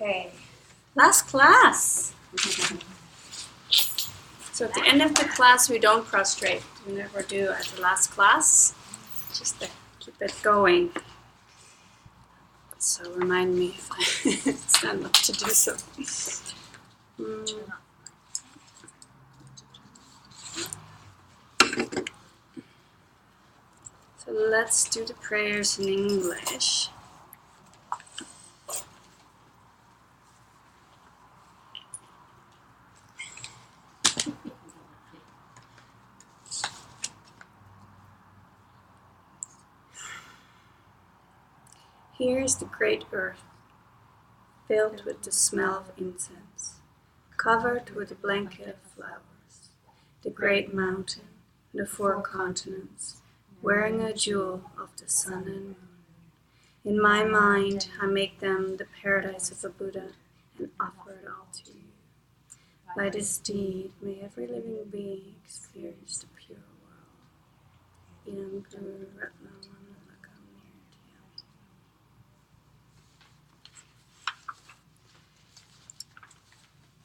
Okay, last class. So at the end of the class, we don't prostrate. We never do at the last class, just to keep it going. So remind me if I stand up to do so. So let's do the prayers in English. Here is the great earth, filled with the smell of incense, covered with a blanket of flowers, the great mountain, the 4 continents, wearing a jewel of the sun and moon. In my mind, I make them the paradise of a Buddha and offer it all to you. By this deed, may every living being experience the pure world. Idam Guru Ratnam Manulakam Nirtiyam.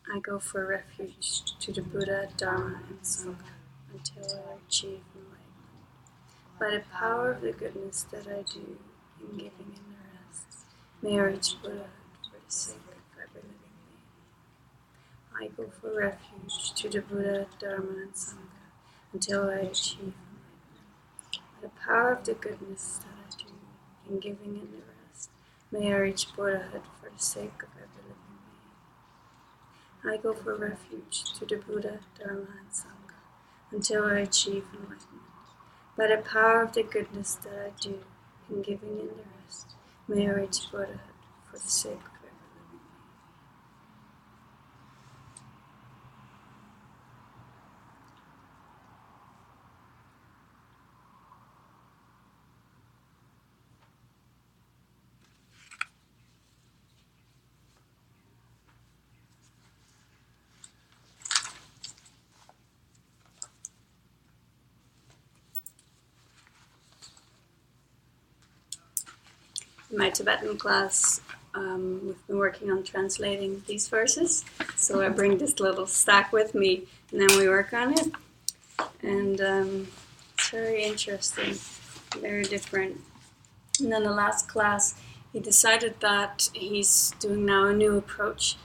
I go for refuge to the Buddha, Dharma, and Sangha until I achieve enlightenment. By the power of the goodness that I do in giving and the rest, may I reach Buddhahood for the sake of every living being. I go for refuge to the Buddha, Dharma, and Sangha until I achieve enlightenment. By the power of the goodness that I do in giving and the rest, may I reach Buddhahood for the sake of every living being. I go for refuge to the Buddha, Dharma, and Sangha until I achieve enlightenment. By the power of the goodness that I do in giving and the rest, may I reach Buddhahood for the sake of every living being. In my Tibetan class, we've been working on translating these verses, so I bring this little stack with me, and then we work on it. And it's very interesting, very different. And then the last class, he decided that he's doing now a new approach,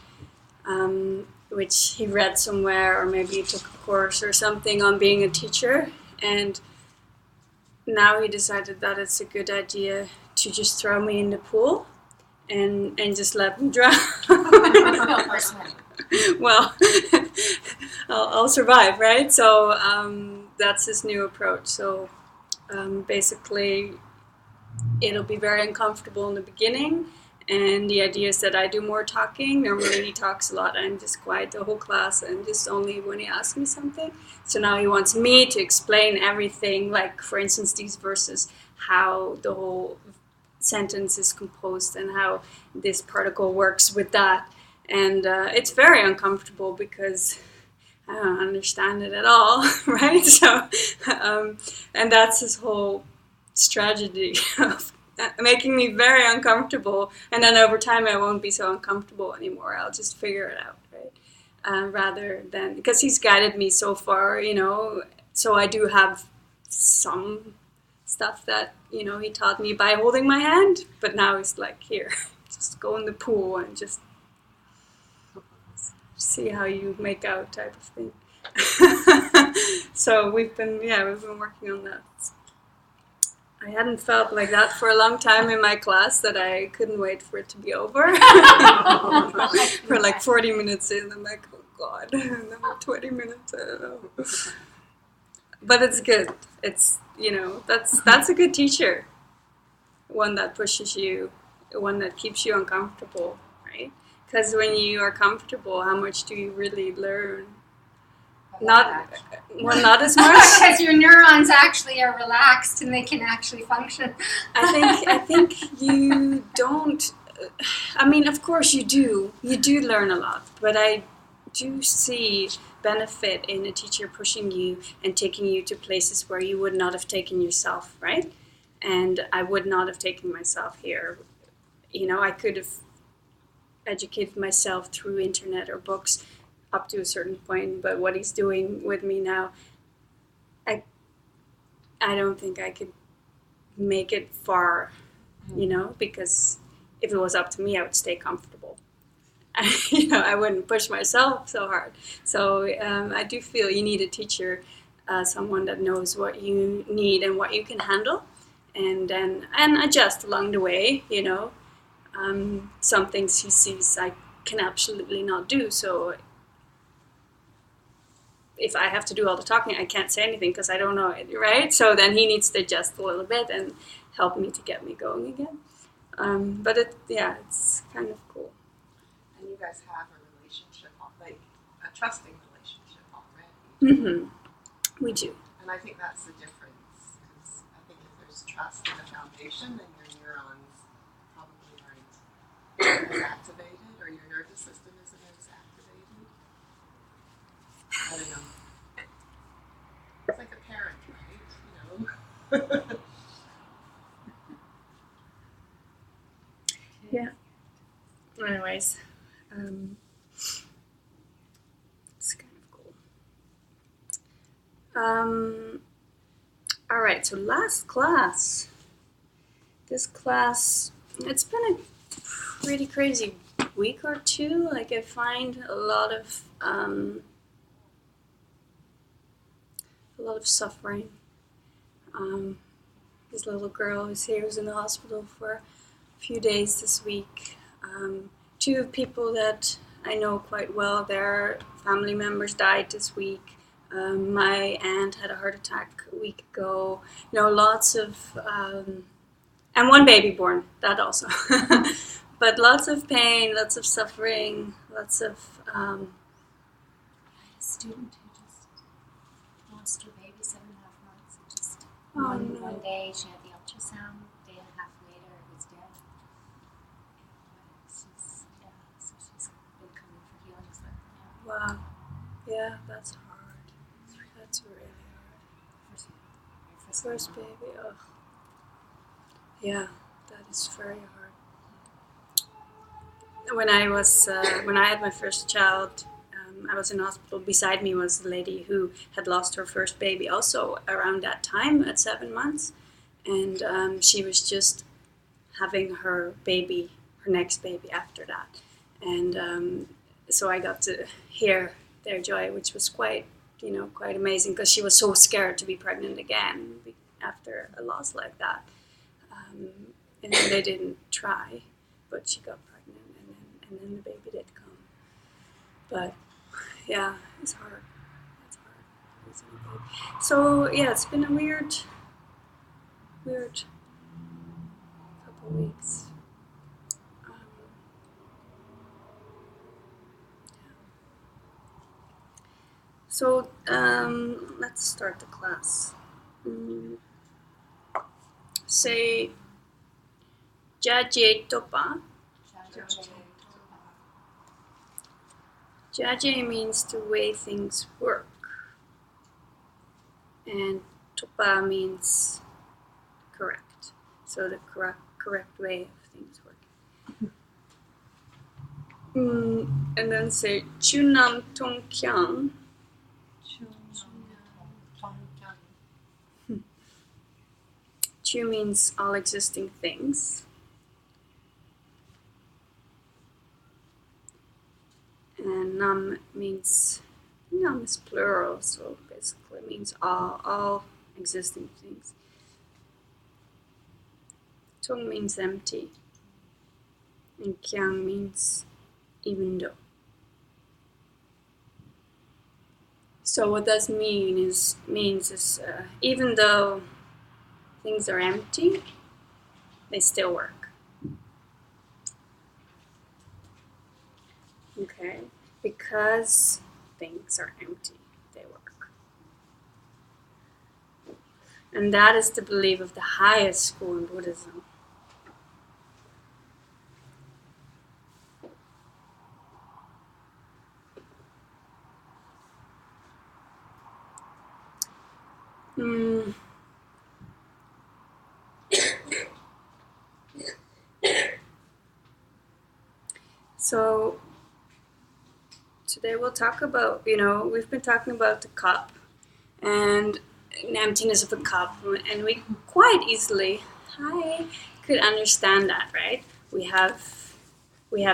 which he read somewhere, or maybe he took a course or something on being a teacher, and now he decided that it's a good idea to just throw me in the pool and just let me drown. Well, I'll survive, right? So that's his new approach. So basically, it'll be very uncomfortable in the beginning, and the idea is that I do more talking. Normally he talks a lot, I'm just quiet the whole class, and just only when he asks me something. So now he wants me to explain everything, like for instance these verses, how the whole sentence is composed and how this particle works with that. And it's very uncomfortable because I don't understand it at all, right? So, and that's his whole strategy of making me very uncomfortable, and then over time I won't be so uncomfortable anymore. I'll just figure it out, right? Rather than, because he's guided me so far, you know, so I do have some stuff that, you know, he taught me by holding my hand, but now he's like, here, just go in the pool and just see how you make out, type of thing. So we've been working on that. I hadn't felt like that for a long time in my class, that I couldn't wait for it to be over. For like 40 minutes in, I'm like, oh God, another 20 minutes, I don't know. But it's good. It's, you know, that's a good teacher. One that pushes you, one that keeps you uncomfortable, right? Because when you are comfortable, how much do you really learn? Not as much. Because your neurons actually are relaxed and they can actually function. I think you don't. I mean, of course you do. You do learn a lot, but I do see benefit in a teacher pushing you and taking you to places where you would not have taken yourself, right? And I would not have taken myself here. You know, I could have educated myself through internet or books up to a certain point, but what he's doing with me now, I don't think I could make it far, because if it was up to me, I would stay comfortable. I wouldn't push myself so hard. So I do feel you need a teacher, someone that knows what you need and what you can handle, and adjust along the way. Some things he sees I can absolutely not do. So if I have to do all the talking, I can't say anything because I don't know it, right? So then he needs to adjust a little bit and help me to get me going again. But it's kind of cool. And you guys have a relationship, like a trusting relationship already. Mm-hmm. We do. And I think that's the difference, because I think if there's trust in the foundation, then your neurons probably aren't as activated, or your nervous system isn't as activated. I don't know. It's like a parent, right? Yeah. Anyways, it's kind of cool. All right, so last class. This class, it's been a pretty crazy week or two. Like I find a lot of suffering. This little girl who's here was in the hospital for a few days this week. Two people that I know quite well, their family members died this week. My aunt had a heart attack a week ago. Lots of, and one baby born, that also. But lots of pain, lots of suffering, lots of... I had a student who just lost her baby 7.5 months. And just one day she had the ultrasound, a day and a half later it was dead. So she's been coming for healings with her now. Wow. Yeah, that's hard. That's really hard. First baby, ugh. Yeah, that is very hard. When I had my first child, I was in hospital. Beside me was a lady who had lost her first baby also around that time at 7 months. And she was just having her next baby after that. And so I got to hear their joy, which was quite amazing, because she was so scared to be pregnant again after a loss like that. And they didn't try, but she got pregnant, and then the baby did come. But yeah, it's hard. It's hard. So yeah, it's been a weird couple weeks. So let's start the class. Say Jaje Topa. Jaje means the way things work, and Topa means correct. So the correct way of things working. And then say Chunam Tong Kyang. Chu means all existing things. And Nam is plural, so basically it means all existing things. Tung means empty. And Kyang means even though. So what that means is even though things are empty, they still work. Okay? Because things are empty, they work. And that is the belief of the highest school in Buddhism. So today we'll talk about, we've been talking about the cup and the emptiness of the cup, and we quite easily could understand that, right? We have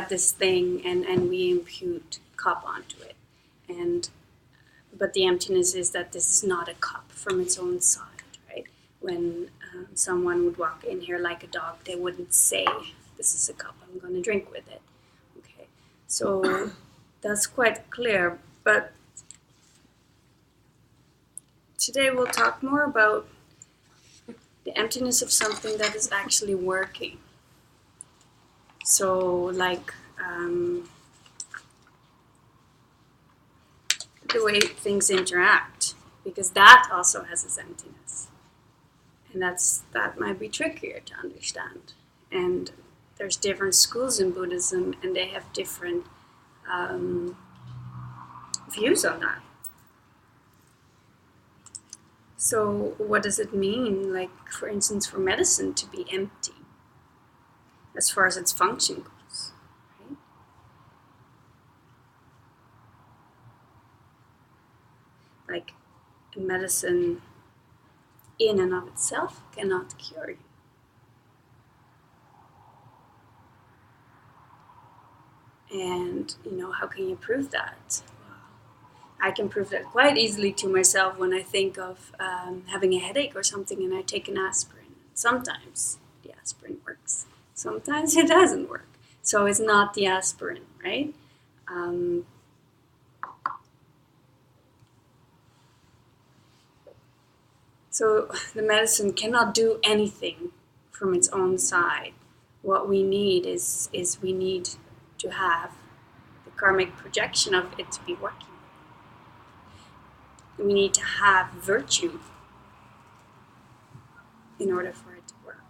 this thing, and we impute cup onto it, but the emptiness is that this is not a cup from its own side, right? When someone would walk in here like a dog, they wouldn't say, "This is a cup, I'm going to drink with it." Okay, so that's quite clear. But today we'll talk more about the emptiness of something that is actually working. So, like the way things interact, because that also has its emptiness, and that might be trickier to understand. And there's different schools in Buddhism, and they have different views on that. So what does it mean, like, for instance, for medicine to be empty as far as its function goes, right? Like, medicine in and of itself cannot cure you. And, how can you prove that? Well, I can prove that quite easily to myself when I think of having a headache or something and I take an aspirin. Sometimes the aspirin works. Sometimes it doesn't work. So it's not the aspirin, right? So the medicine cannot do anything from its own side. What we need is we need to have the karmic projection of it to be working. We need to have virtue in order for it to work.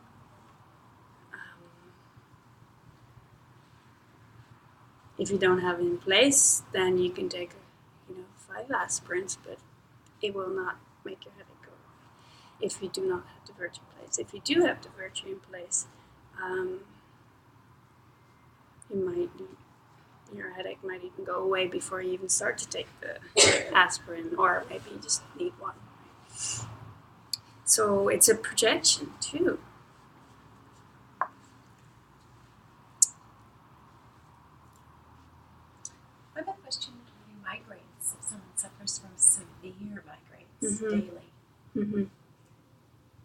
If you don't have it in place, then you can take 5 aspirins, but it will not make your headache go away. If you do not have the virtue in place, if you do have the virtue in place, your headache might even go away before you even start to take the aspirin, or maybe you just need one. So it's a projection too. I have a question regarding migraines. If someone suffers from severe migraines daily,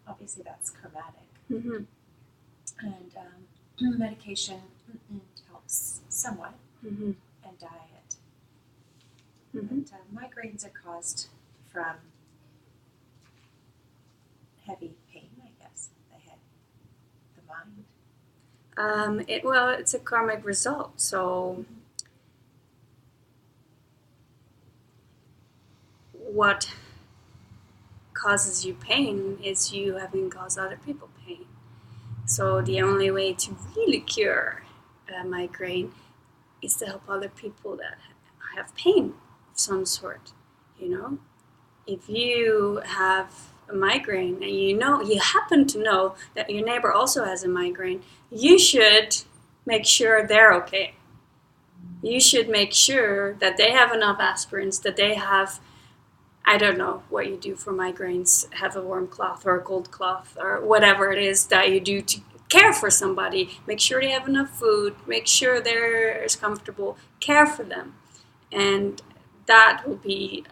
obviously that's karmatic, and medication helps somewhat, and diet. But migraines are caused from heavy pain, I guess, the head, the mind. It's a karmic result. So what causes you pain is you having caused other people pain. So the only way to really cure a migraine is to help other people that have pain of some sort. If you have a migraine and you happen to know that your neighbor also has a migraine, you should make sure they're okay. You should make sure that they have enough aspirins, that they have, I don't know what you do for migraines, have a warm cloth or a cold cloth or whatever it is that you do to care for somebody. Make sure they have enough food, make sure they're as comfortable, care for them. And that will be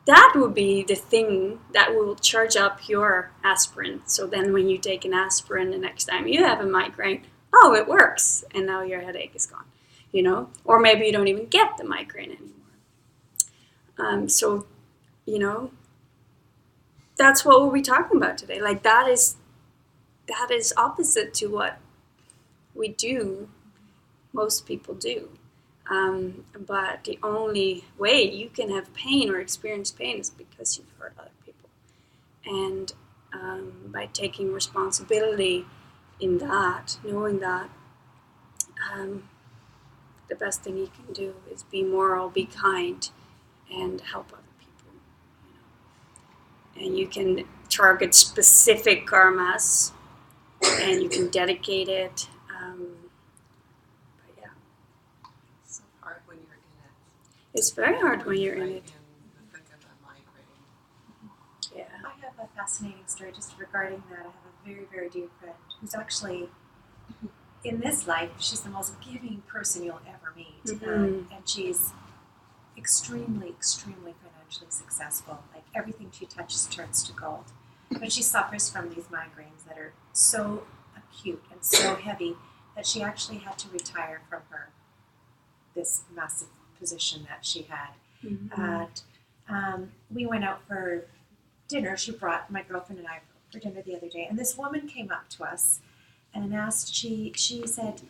the thing that will charge up your aspirin. So then when you take an aspirin the next time you have a migraine, oh, it works, and now your headache is gone, or maybe you don't even get the migraine anymore. So that's what we'll be talking about today. Like, that is opposite to what we do, most people do. But the only way you can have pain or experience pain is because you've hurt other people. And by taking responsibility in that, knowing that, the best thing you can do is be moral, be kind, and help other people. And you can target specific karmas, and you can dedicate it by It's very hard when you're in right it. in the thick of a migraine. Yeah. I have a fascinating story just regarding that. I have a very, very dear friend who's actually, in this life, she's the most giving person you'll ever meet. Mhm. And she's extremely, extremely financially successful. Like everything she touches turns to gold. But she suffers from these migraines that are so acute and so heavy that she actually had to retire from this massive position that she had. Mhm. And we went out for dinner. She brought my girlfriend and I for dinner the other day, and this woman came up to us and asked. She said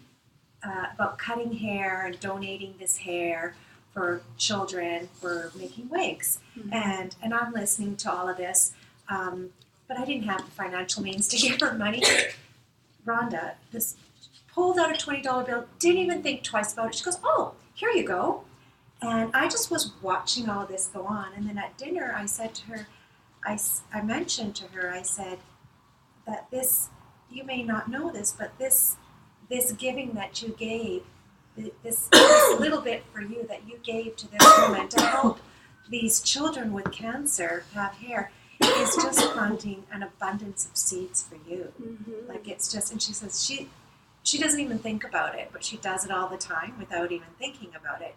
about cutting hair and donating this hair for children for making wigs, and I'm listening to all of this, but I didn't have the financial means to give her money. Rhonda, this pulled out a $20 bill, didn't even think twice about it. She goes, "Oh, here you go." And I just was watching all this go on. And then at dinner, I said to her, I mentioned to her, I said that this, you may not know this, but this giving that you gave, this little bit for you that you gave to this woman to help these children with cancer have hair, is just planting an abundance of seeds for you. Mhm. Like it's just, and she says she doesn't even think about it, but she does it all the time without even thinking about it.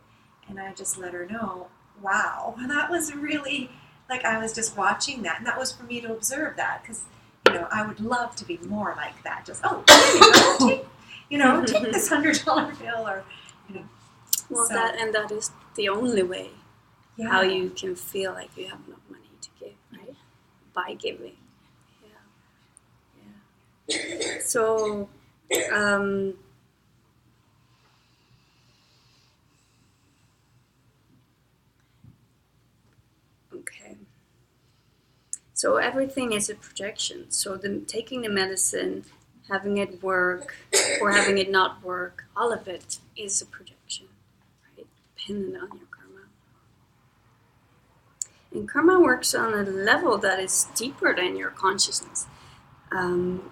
And I just let her know, wow, that was really, like I was just watching that, and that was for me to observe that, because I would love to be more like that. Just take this $100 bill, or Well, So- that is the only way yeah. how you can feel like you have enough money to give, right? By giving. Yeah. So, okay. So everything is a projection. So taking the medicine, having it work, or having it not work, all of it is a projection, right? Dependent on your karma. And karma works on a level that is deeper than your consciousness. And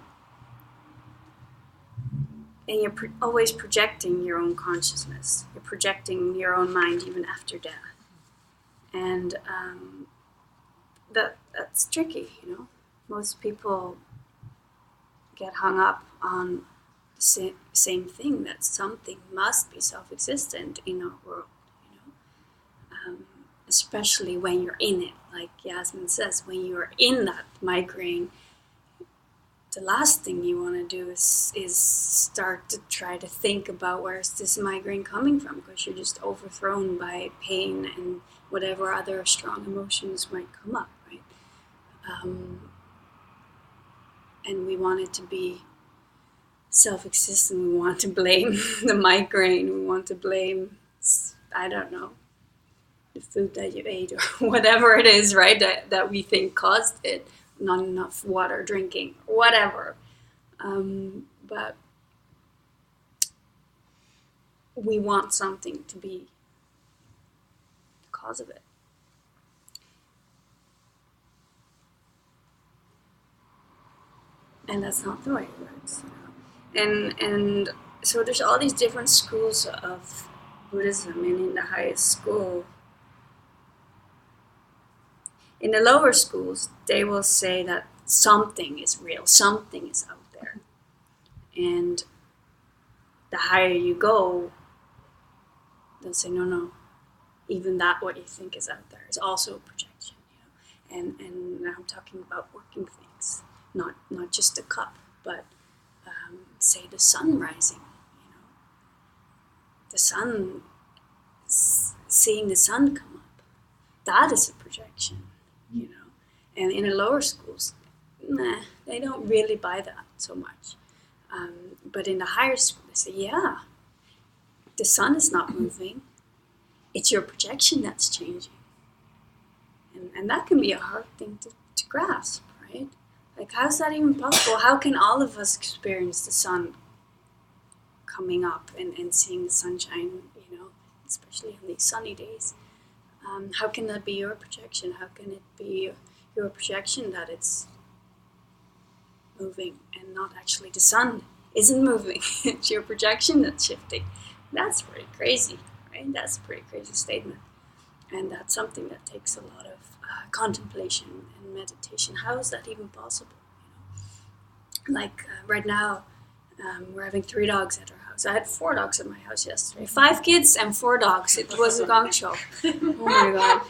you're always projecting your own consciousness. You're projecting your own mind even after death. And that's tricky, Most people get hung up on the same thing, that something must be self-existent in our world, especially when you're in it. Like Yasmin says, when you're in that migraine, the last thing you want to do is start to try to think about where's this migraine coming from, because you're just overthrown by pain and whatever other strong emotions might come up, right? And we want it to be self-existent. We want to blame the migraine. We want to blame, I don't know, the food that you ate or whatever it is, right, that we think caused it. Not enough water drinking, whatever. But we want something to be the cause of it. And that's not the way it works. And so there's all these different schools of Buddhism, and in the highest school, in the lower schools, they will say that something is real, something is out there. And the higher you go, they'll say, no, even that what you think is out there is also a projection. And now I'm talking about working things, not just a cup, but say the sun rising. The sun, seeing the sun come up, that is a projection. And in the lower schools, they don't really buy that so much. But in the higher school, they say, yeah, the sun is not moving. It's your projection that's changing. And that can be a hard thing to grasp, right? Like, how's that even possible? How can all of us experience the sun coming up and seeing the sunshine, especially on these sunny days? How can that be your projection? How can it be your projection that it's moving and not actually the sun isn't moving? It's your projection that's shifting. That's pretty crazy, right? That's a pretty crazy statement. And that's something that takes a lot of contemplation and meditation. How is that even possible? Like right now, we're having 3 dogs at our house. I had 4 dogs at my house yesterday. 5 kids and 4 dogs. It was a gong show. Oh my god.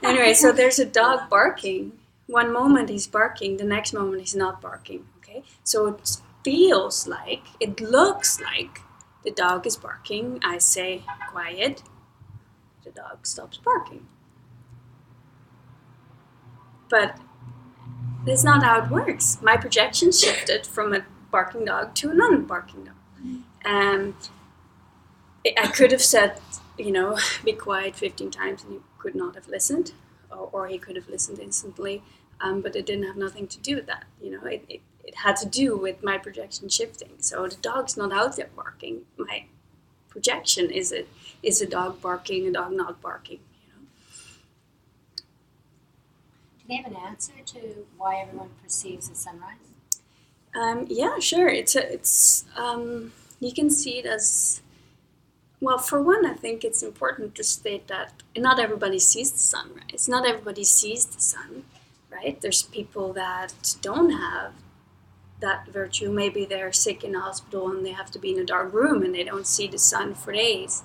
Anyway, so there's a dog barking. One moment he's barking, the next moment he's not barking. Okay, so it feels like, it looks like the dog is barking. I say quiet. The dog stops barking. But that's not how it works. My projection shifted from a barking dog to a non-barking dog. I could have said, be quiet 15 times and he could not have listened, or he could have listened instantly, but it didn't have nothing to do with that. It had to do with my projection shifting. So the dog's not out there barking. My projection is a dog barking, a dog not barking. Do they have an answer to why everyone perceives a sunrise? Yeah, sure. It's you can see it as, well, for one, I think it's important to state that not everybody sees the sunrise. Not everybody sees the sun, right? There's people that don't have that virtue. Maybe they're sick in a hospital and they have to be in a dark room and they don't see the sun for days.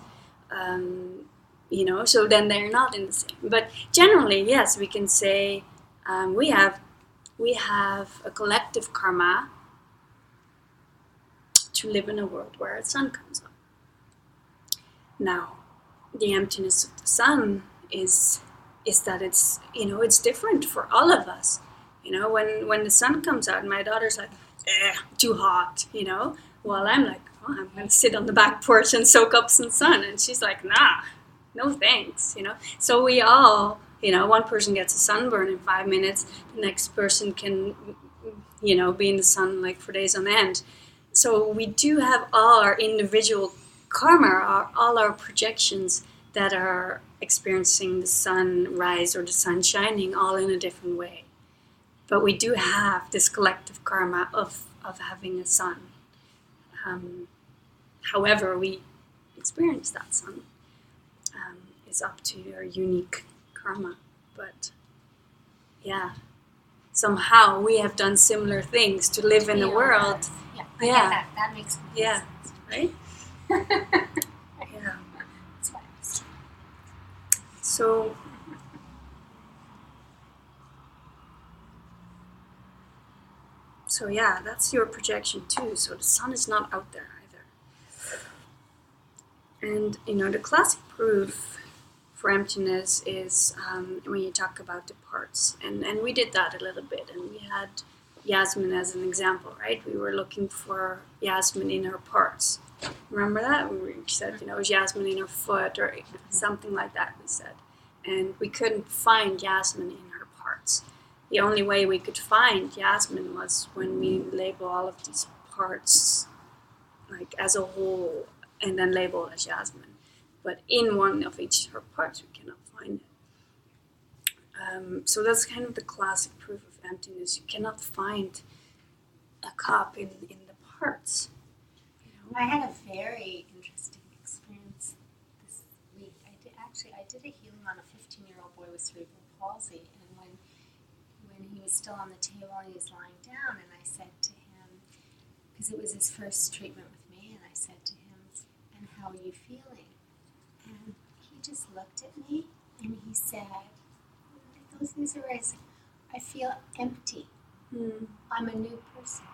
So then they're not in the same. But generally, yes, we can say we have a collective karma to live in a world where the sun comes up. Now, the emptiness of the sun is that it's different for all of us. When the sun comes out, my daughter's like, too hot, while I'm like, oh, I'm going to sit on the back porch and soak up some sun. And she's like, nah, no thanks, So we all, one person gets a sunburn in 5 minutes, the next person can, be in the sun like for days on end. So we do have all our individual karma, all our projections that are experiencing the sun rise or the sun shining all in a different way. But we do have this collective karma of having a sun. However we experience that sun is up to our unique karma. But yeah, somehow we have done similar things to live in a world. Yeah, I get that. That makes complete sense. Right? Yeah. That's what I was So yeah, that's your projection too. So the sun is not out there either. And the classic proof for emptiness is when you talk about the parts. And we did that a little bit, and we had Yasmin as an example, right? We were looking for Yasmin in her parts. Remember that? We said, is Yasmin in her foot or something like that, we said. And we couldn't find Yasmin in her parts. The only way we could find Yasmin was when we label all of these parts like as a whole and then label as Yasmin. But in one of each of her parts, we cannot find it. So that's kind of the classic proof of emptiness. You cannot find a cup in the parts. I had a very interesting experience this week. I did a healing on a 15-year-old boy with cerebral palsy, and when he was still on the table and he was lying down, and I said to him, because it was his first treatment with me, and I said to him, "And how are you feeling?" And he just looked at me and he said, those things are right. I feel empty. I'm a new person.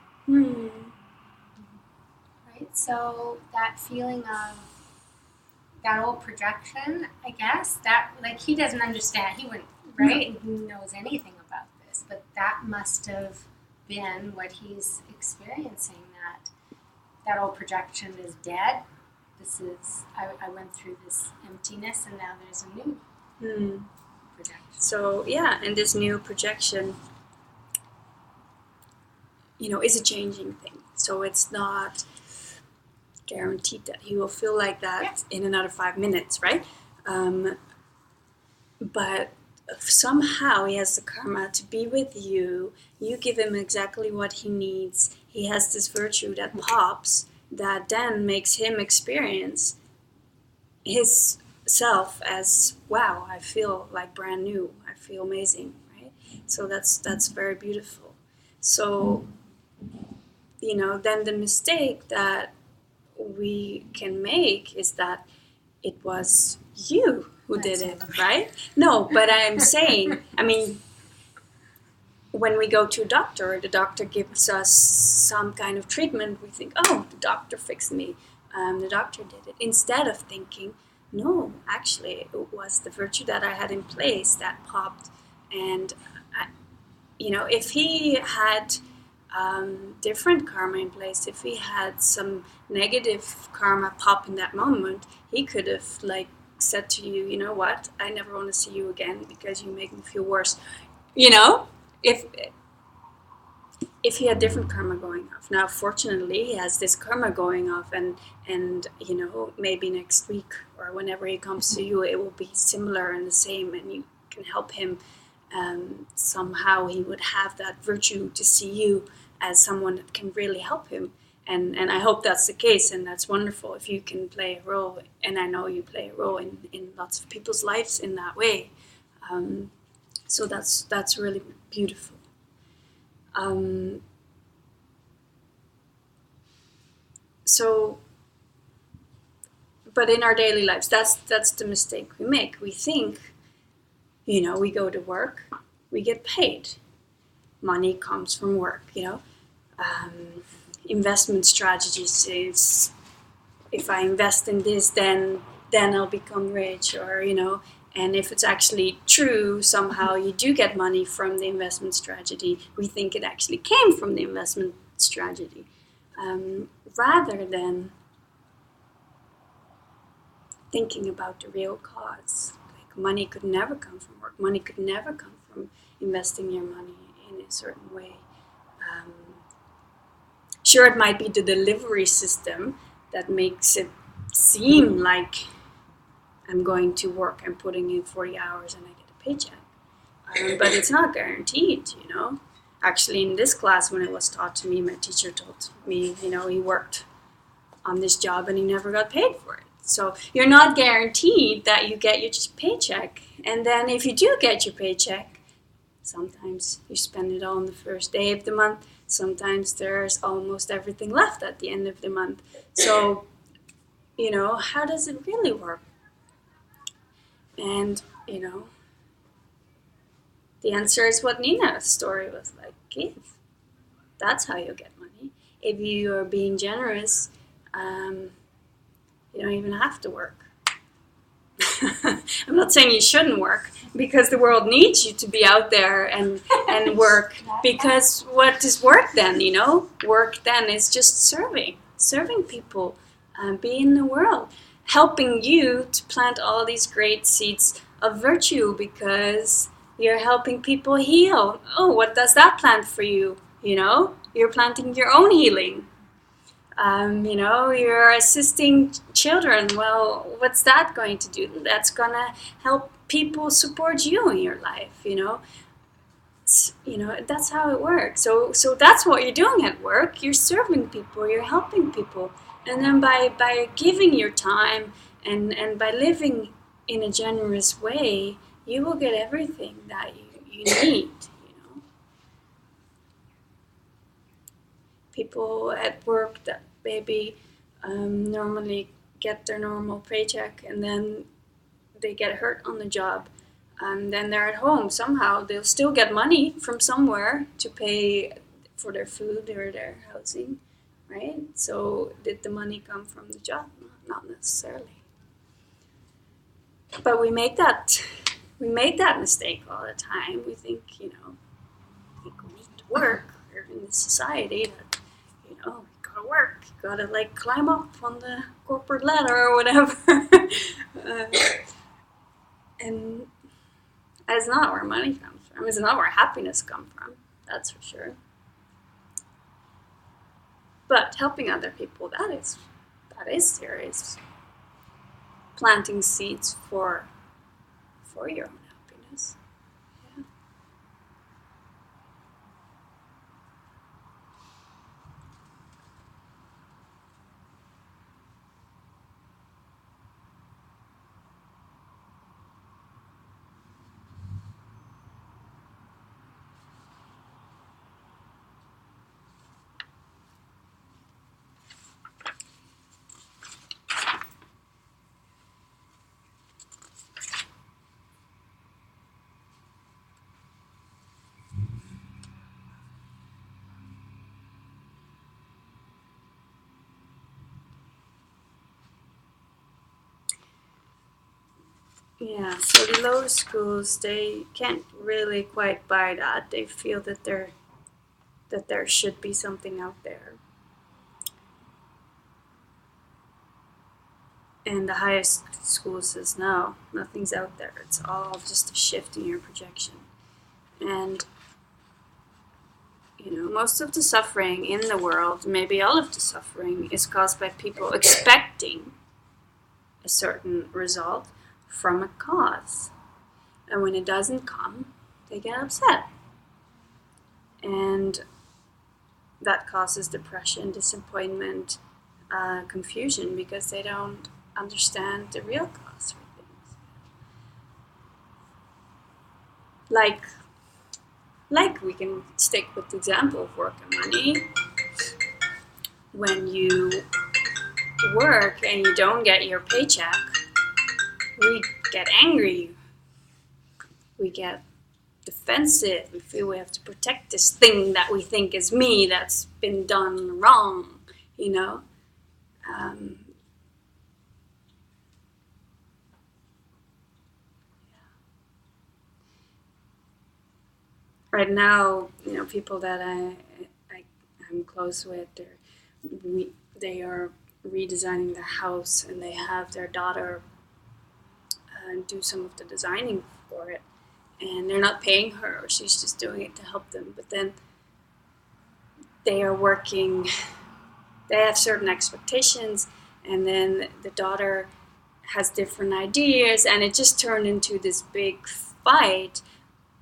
Right? So that feeling of that old projection, I guess, that like he doesn't understand, he wouldn't, right? He knows anything about this, but that must have been what he's experiencing, that old projection is dead. This is, I went through this emptiness and now there's a new projection. So yeah, and this new projection, is a changing thing. So it's not guaranteed that he will feel like that in another 5 minutes, right? But somehow he has the karma to be with you. You give him exactly what he needs. He has this virtue that pops that then makes him experience his self as, wow, I feel like brand new, I feel amazing, right? So that's very beautiful. So, then the mistake that we can make is that it was you who did it, right? No, but I'm saying, when we go to a doctor, the doctor gives us some kind of treatment, we think, oh, the doctor fixed me, the doctor did it. Instead of thinking, no, actually, it was the virtue that I had in place that popped. And, if he had different karma in place, if he had some negative karma pop in that moment, he could have, said to you, you know what, I never want to see you again because you make me feel worse. If he had different karma going off. Now, fortunately, he has this karma going off, and maybe next week or whenever he comes to you, it will be similar and the same, and you can help him. Somehow he would have that virtue to see you as someone that can really help him. And I hope that's the case, and that's wonderful if you can play a role, and I know you play a role in lots of people's lives in that way. So that's really beautiful. But in our daily lives, that's the mistake we make. We think, we go to work, we get paid. Money comes from work, investment strategies is, if I invest in this, then I'll become rich, or, and if it's actually true, somehow you do get money from the investment strategy. We think it actually came from the investment strategy, rather than thinking about the real cause. Like, money could never come from work. Money could never come from investing your money in a certain way. Sure, it might be the delivery system that makes it seem like I'm going to work and putting in 40 hours and I get a paycheck. But it's not guaranteed, Actually, in this class, when it was taught to me, my teacher told me, he worked on this job and he never got paid for it. So you're not guaranteed that you get your paycheck. And then if you do get your paycheck, sometimes you spend it all on the first day of the month. Sometimes there's almost everything left at the end of the month. So, how does it really work? And, the answer is what Nina's story was like. Give. That's how you get money. If you are being generous, you don't even have to work. I'm not saying you shouldn't work, because the world needs you to be out there and work. Because what is work then? Work then is just serving people, being in the world, helping you to plant all these great seeds of virtue, because you're helping people heal. Oh, what does that plant for you? You're planting your own healing. You're assisting children. Well, what's that going to do? That's going to help people support you in your life, that's how it works. So that's what you're doing at work. You're serving people, you're helping people. And then by giving your time and by living in a generous way, you will get everything that you need, People at work that maybe normally get their normal paycheck and then they get hurt on the job, and then they're at home. Somehow they'll still get money from somewhere to pay for their food or their housing, right? So did the money come from the job? Not necessarily. But we make that mistake all the time. We think, we need to work. We're in this society that, you gotta work. You gotta climb up on the corporate ladder or whatever. And it's not where money comes from. It's not where happiness comes from. That's for sure. But helping other people, that is serious. Planting seeds for your own happiness. Yeah. Yeah, so the lower schools, they can't really quite buy that. They feel that there should be something out there. And the highest school says no, nothing's out there. It's all just a shift in your projection. And most of the suffering in the world, maybe all of the suffering, is caused by people expecting a certain result from a cause. And when it doesn't come, they get upset. And that causes depression, disappointment, confusion, because they don't understand the real cause for things. Like we can stick with the example of work and money. When you work and you don't get your paycheck, we get angry, we get defensive, we feel we have to protect this thing that we think is me that's been done wrong, Um, right now, people that I'm close with, they are redesigning the house, and they have their daughter do some of the designing for it, and they're not paying her, or she's just doing it to help them. But then they are working, they have certain expectations, and then the daughter has different ideas, and it just turned into this big fight.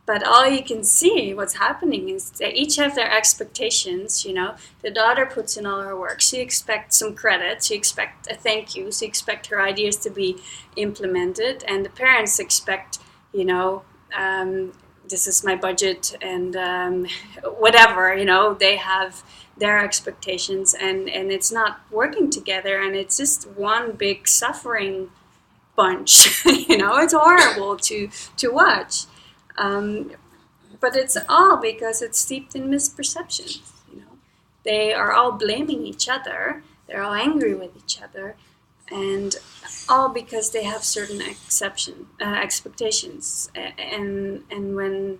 But all you can see what's happening is they each have their expectations. The daughter puts in all her work. She expects some credit. She expects a thank you. She expects her ideas to be implemented. And the parents expect, this is my budget, and whatever, they have their expectations, and it's not working together, and it's just one big suffering bunch. It's horrible to watch. But it's all because it's steeped in misperceptions. They are all blaming each other. They're all angry with each other, and all because they have certain expectations. And when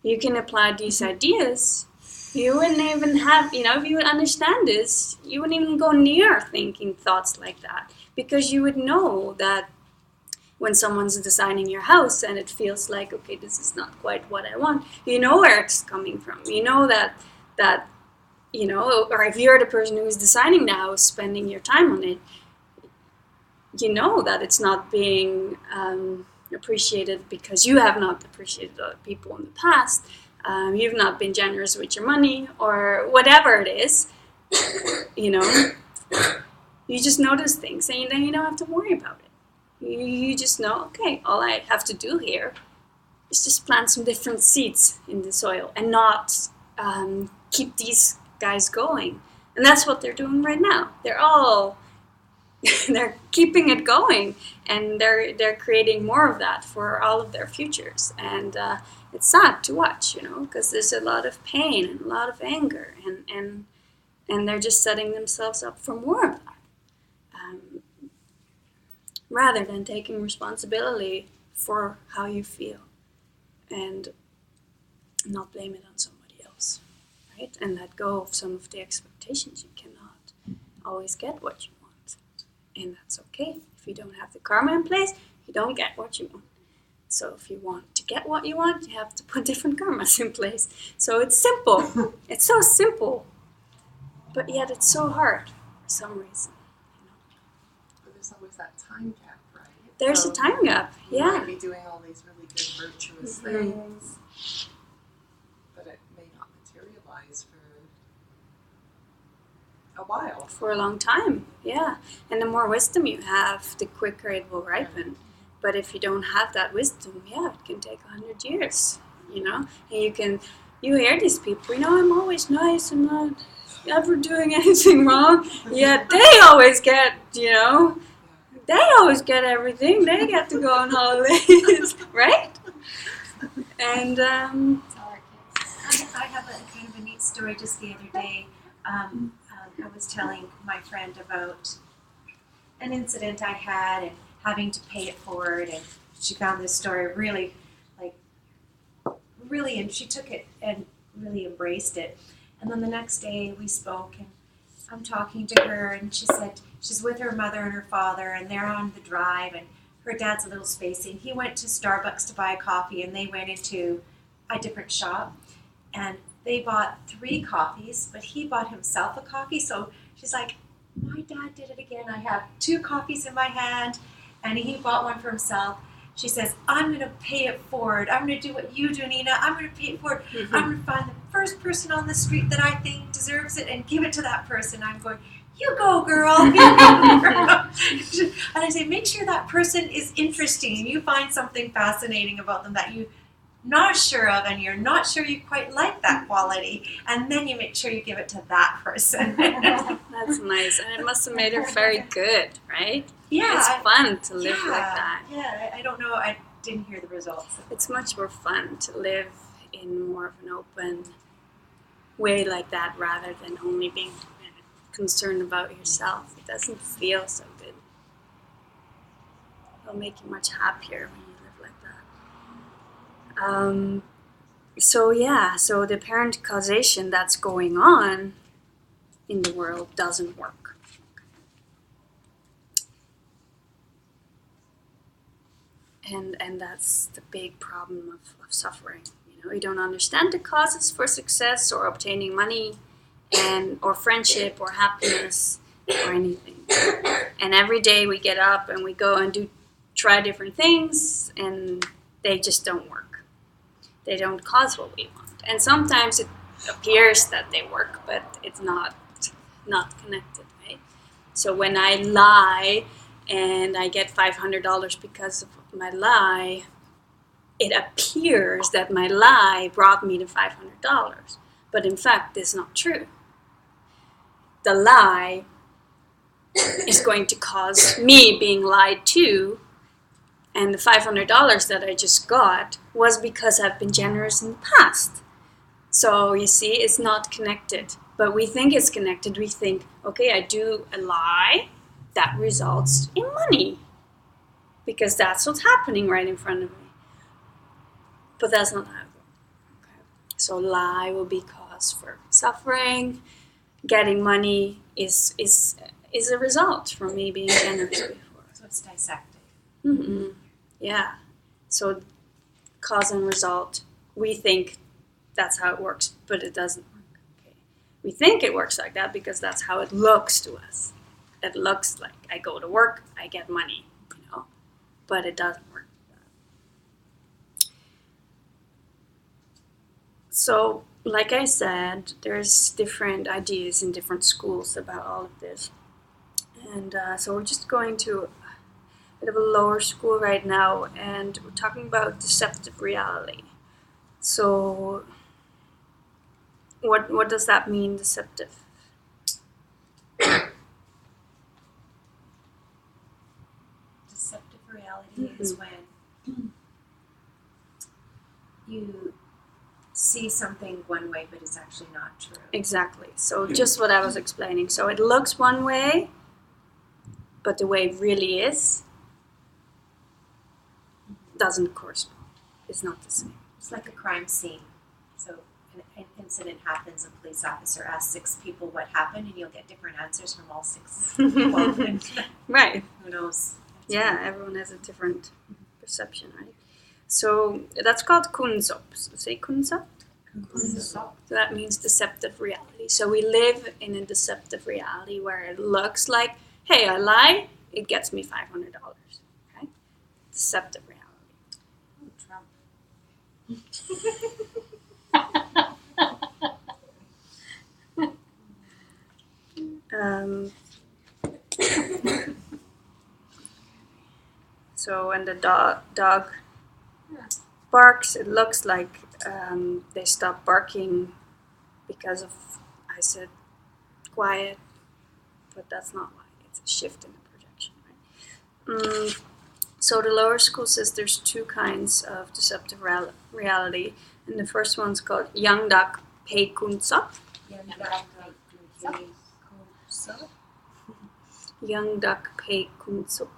you can apply these ideas, you wouldn't even have, if you would understand this, you wouldn't even go near thinking thoughts like that, because you would know that when someone's designing your house and it feels like, okay, this is not quite what I want, you know where it's coming from. You know that or if you're the person who's designing the house, spending your time on it, you know that it's not being appreciated because you have not appreciated other people in the past. You've not been generous with your money, or whatever it is. You just notice things, and then you don't have to worry about it. You just know, okay, all I have to do here is just plant some different seeds in the soil, and not keep these guys going. And that's what they're doing right now. They're all they're keeping it going, and they're creating more of that for all of their futures. And it's sad to watch, because there's a lot of pain and a lot of anger, and they're just setting themselves up for more of that. Rather than taking responsibility for how you feel, and not blame it on somebody else, right? And let go of some of the expectations. You cannot always get what you want, and that's okay. If you don't have the karma in place, you don't get what you want. So if you want to get what you want, you have to put different karmas in place. So it's simple. It's so simple, but yet it's so hard for some reason. But there's always that time gap, right? There's a time gap, You yeah. might be doing all these really good virtuous things, but it may not materialize for a while. For a long time, yeah. And the more wisdom you have, the quicker it will ripen. But if you don't have that wisdom, yeah, it can take 100 years, And you hear these people, I'm always nice and not ever doing anything wrong. Yet they always get, they always get everything. They get to go on holidays, right? And I have a kind of a neat story just the other day. I was telling my friend about an incident I had, having to pay it forward, and she found this story really, and she took it and really embraced it. And then the next day we spoke, and I'm talking to her, and she said she's with her mother and her father, and they're on the drive, and her dad's a little spacey. He went to Starbucks to buy a coffee, and they went into a different shop, and they bought 3 coffees, but he bought himself a coffee. So she's like, my dad did it again. I have 2 coffees in my hand, and he bought one for himself. She says, I'm going to pay it forward. I'm going to do what you do, Nina. I'm going to pay it forward. Mm-hmm. I'm going to find the first person on the street that I think deserves it and give it to that person. I'm going, you go, girl. You go, girl. And I say, make sure that person is interesting and you find something fascinating about them that you're not sure of and you're not sure you quite like that quality. And then you make sure you give it to that person. That's nice. And it must have made her very good, right? Yeah. It's fun to live like that. Yeah, I don't know. I didn't hear the results. It's much more fun to live in more of an open way like that rather than only being concerned about yourself. It doesn't feel so good. It'll make you much happier when you live like that. So the apparent causation that's going on in the world doesn't work. And that's the big problem of suffering. You don't understand the causes for success or obtaining money or friendship or happiness or anything. And every day we get up and we go and try different things, and they just don't work. They don't cause what we want. And sometimes it appears that they work, but it's not connected, right? So when I lie and I get $500 because of my lie, it appears that my lie brought me the $500. But in fact, it's not true. The lie is going to cause me being lied to, and the $500 that I just got was because I've been generous in the past. So you see, it's not connected. But we think it's connected. We think, okay, I do a lie, that results in money. Because that's what's happening right in front of me. But that's not how it works. Okay. So lie will be cause for suffering. Getting money is a result from me being generous before. So it's dissected. Mm-hmm. Yeah. So cause and result, we think that's how it works, but it doesn't work. Okay. We think it works like that because that's how it looks to us. It looks like I go to work, I get money, but it doesn't work like that. So, like I said, there's different ideas in different schools about all of this. And so we're just going to a bit of a lower school right now, and we're talking about deceptive reality. So, what does that mean, deceptive? Deceptive reality is when you see something one way, but it's actually not true. Exactly. So just what I was explaining. So it looks one way, but the way it really is doesn't correspond. It's not the same. It's like a crime scene. So an incident happens, a police officer asks 6 people what happened, and you'll get different answers from all 6 people. Right. Who knows? Yeah, everyone has a different perception, right? So that's called kunzop. So say kunzop. So that means deceptive reality. So we live in a deceptive reality where it looks like, hey, I lie, it gets me $500. Okay? Deceptive reality. So when the dog barks, it looks like they stop barking because of, I said, quiet, but that's not why. It's a shift in the projection, right? So the lower school says there's 2 kinds of deceptive reality, and the first one's called young duck pei kunzop. Young duck pei kunzop.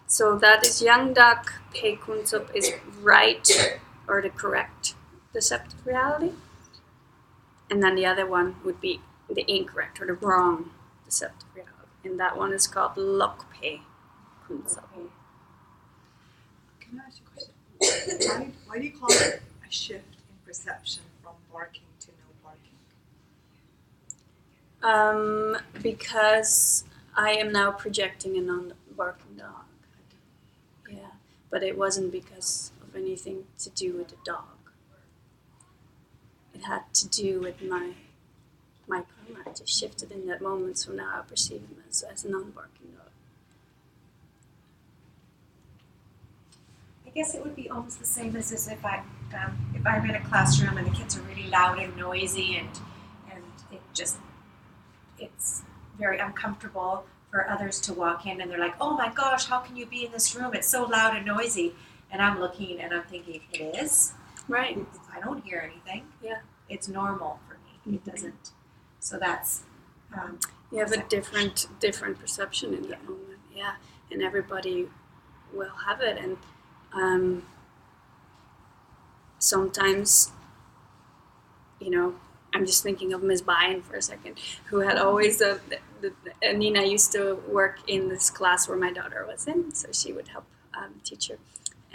So that is young duck, pei kunsup is right or the correct deceptive reality. And then the other one would be the incorrect or the wrong deceptive reality. And that one is called lok pei kunsup. Can I ask you a question? Why do you call it a shift in perception from barking to no barking? Because I am now projecting a non-barking dog. Yeah, but it wasn't because of anything to do with the dog. It had to do with my karma. I just shifted in that moment, so now I perceive him as a non-barking dog. I guess it would be almost the same as if I'm in a classroom and the kids are really loud and noisy and it's very uncomfortable for others to walk in and they're like, oh my gosh, how can you be in this room? It's so loud and noisy. And I'm looking and I'm thinking, it is. Right. I don't hear anything. Yeah. It's normal for me. It doesn't. So that's. You have a different perception in that moment. Yeah, and everybody will have it, and sometimes, I'm just thinking of Miss Bayan for a second, who had always Nina used to work in this class where my daughter was in, so she would help teach her,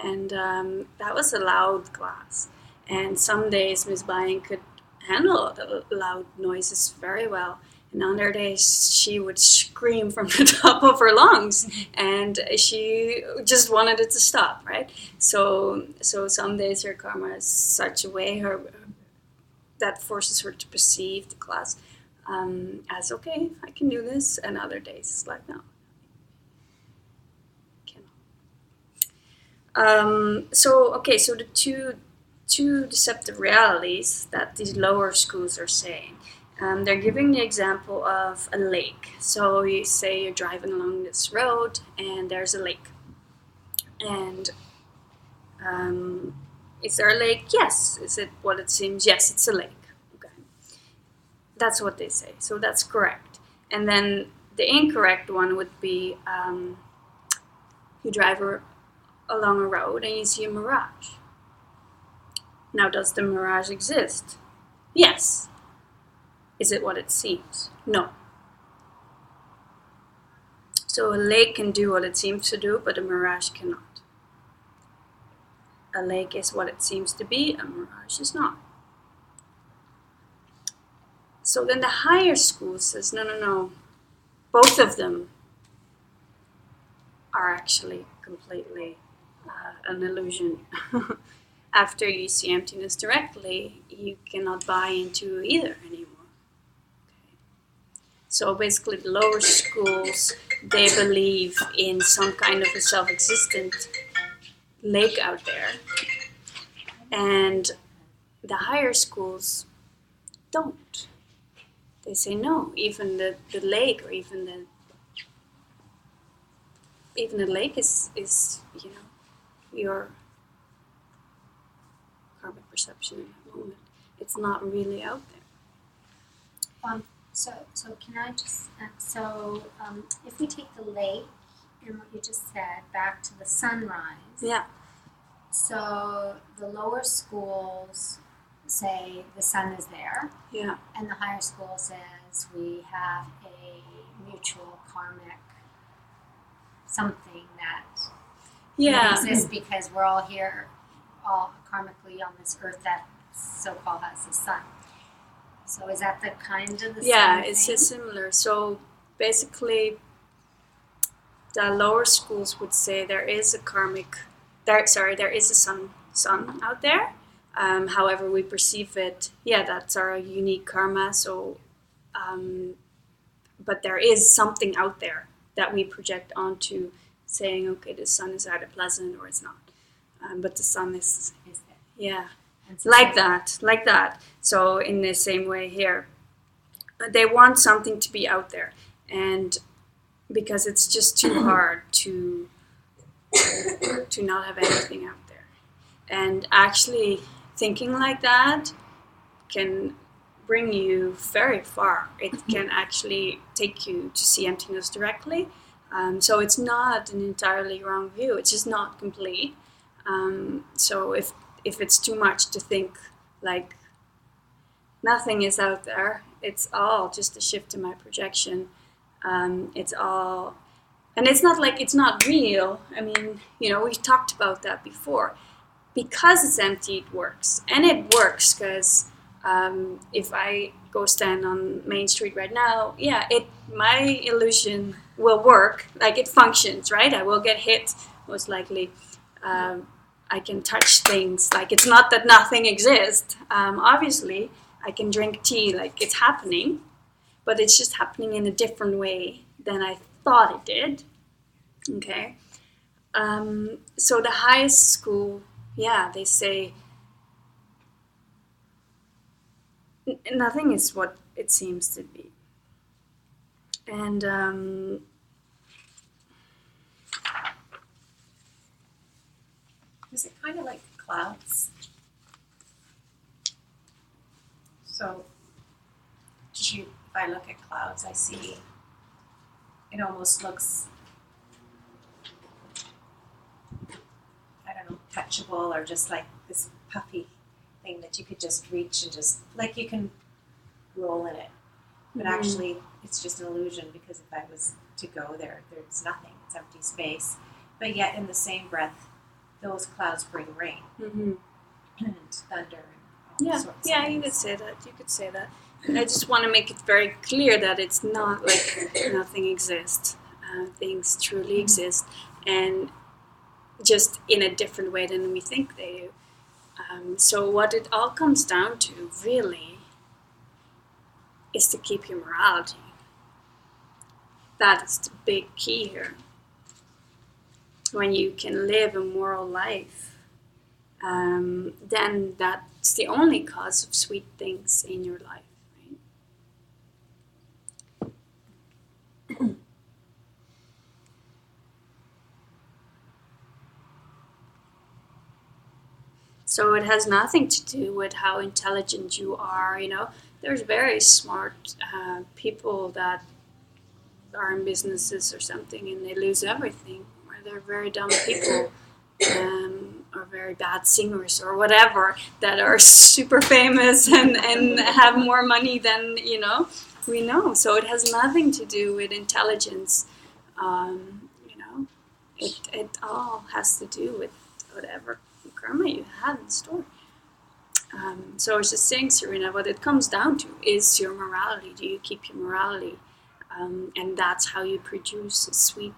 and that was a loud class, and some days Miss Bayan could handle the loud noises very well. And other days she would scream from the top of her lungs, and she just wanted it to stop, right? So some days her karma is such a way that forces her to perceive the class as okay, I can do this, and other days it's like no, cannot. So the two deceptive realities that these lower schools are saying. They're giving the example of a lake. So you say you're driving along this road and there's a lake. And is there a lake? Yes. Is it what it seems? Yes, it's a lake. Okay. That's what they say. So that's correct. And then the incorrect one would be you drive along a road and you see a mirage. Now, does the mirage exist? Yes. Is it what it seems? No. So a lake can do what it seems to do, but a mirage cannot. A lake is what it seems to be, a mirage is not. So then the higher school says, no. Both of them are actually completely an illusion. After you see emptiness directly, you cannot buy into either anymore. So basically the lower schools, they believe in some kind of a self-existent lake out there. And the higher schools don't. They say no, even the lake or even the lake is your karmic perception in that moment. It's not really out there. So can I just if we take the lake and what you just said back to the sunrise. Yeah. So the lower schools say the sun is there. Yeah. And the higher school says we have a mutual karmic something that exists because we're all here, all karmically on this earth that so-called has the sun. So is that the kind of the same thing? It's similar. So basically, the lower schools would say there is a sun out there. However we perceive it, that's our unique karma. So, but there is something out there that we project onto, saying, okay, the sun is either pleasant or it's not. But the sun is there. Yeah. Like that. So in the same way here, they want something to be out there, and because it's just too hard to not have anything out there. And actually thinking like that can bring you very far. It can actually take you to see emptiness directly, So it's not an entirely wrong view. It's just not complete. So if it's too much to think like nothing is out there, it's all just a shift in my projection. It's all, and it's not like it's not real. I mean, we've talked about that before. Because it's empty, it works. And it works because if I go stand on Main Street right now, my illusion will work. Like it functions, right? I will get hit, most likely. I can touch things. Like it's not that nothing exists. Obviously, I can drink tea, like it's happening, but it's just happening in a different way than I thought it did. Okay. So the highest school, they say nothing is what it seems to be. And is it kind of like clouds? So, if I look at clouds, I see it almost looks, I don't know, touchable or just like this puffy thing that you could just reach and just, like you can roll in it. But actually, it's just an illusion because if I was to go there, there's nothing. It's empty space. But yet, in the same breath, those clouds bring rain and thunder and all sorts of things. You could say that. I just want to make it very clear that it's not like nothing exists. Things truly exist, and just in a different way than we think they do. So what it all comes down to, really, is to keep your morality. That is the big key here. When you can live a moral life, then that's the only cause of sweet things in your life. Right? So it has nothing to do with how intelligent you are. There's very smart people that are in businesses or something and they lose everything, or they're very dumb people or very bad singers or whatever that are super famous and have more money than we know. So it has nothing to do with intelligence. It all has to do with whatever karma you had in store. So I was just saying, Serena, what it comes down to is your morality. Do you keep your morality? And that's how you produce sweet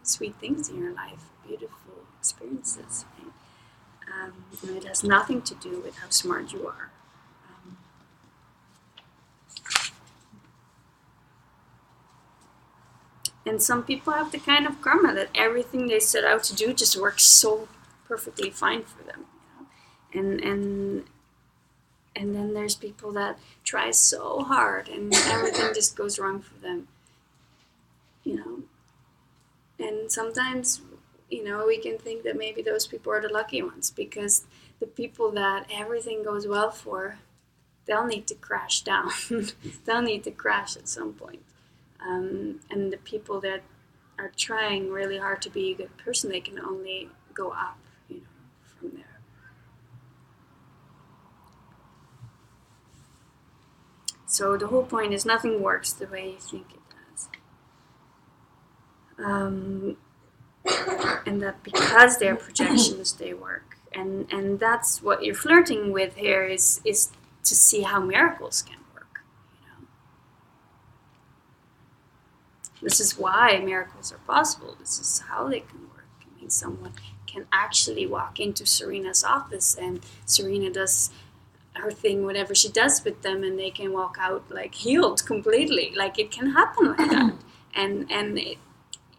things in your life, beautiful experiences. Right? And it has nothing to do with how smart you are. And some people have the kind of karma that everything they set out to do just works so perfectly fine for them. And then there's people that try so hard and everything just goes wrong for them. And sometimes, we can think that maybe those people are the lucky ones, because the people that everything goes well for, they'll need to crash down. They'll need to crash at some point. And the people that are trying really hard to be a good person, they can only go up, from there. So the whole point is nothing works the way you think it does. And that because they're projections, they work. And that's what you're flirting with here is to see how miracles can work. This is why miracles are possible. This is how they can work. I mean, someone can actually walk into Serena's office and Serena does her thing, whatever she does with them, and they can walk out like healed completely. Like it can happen like that. And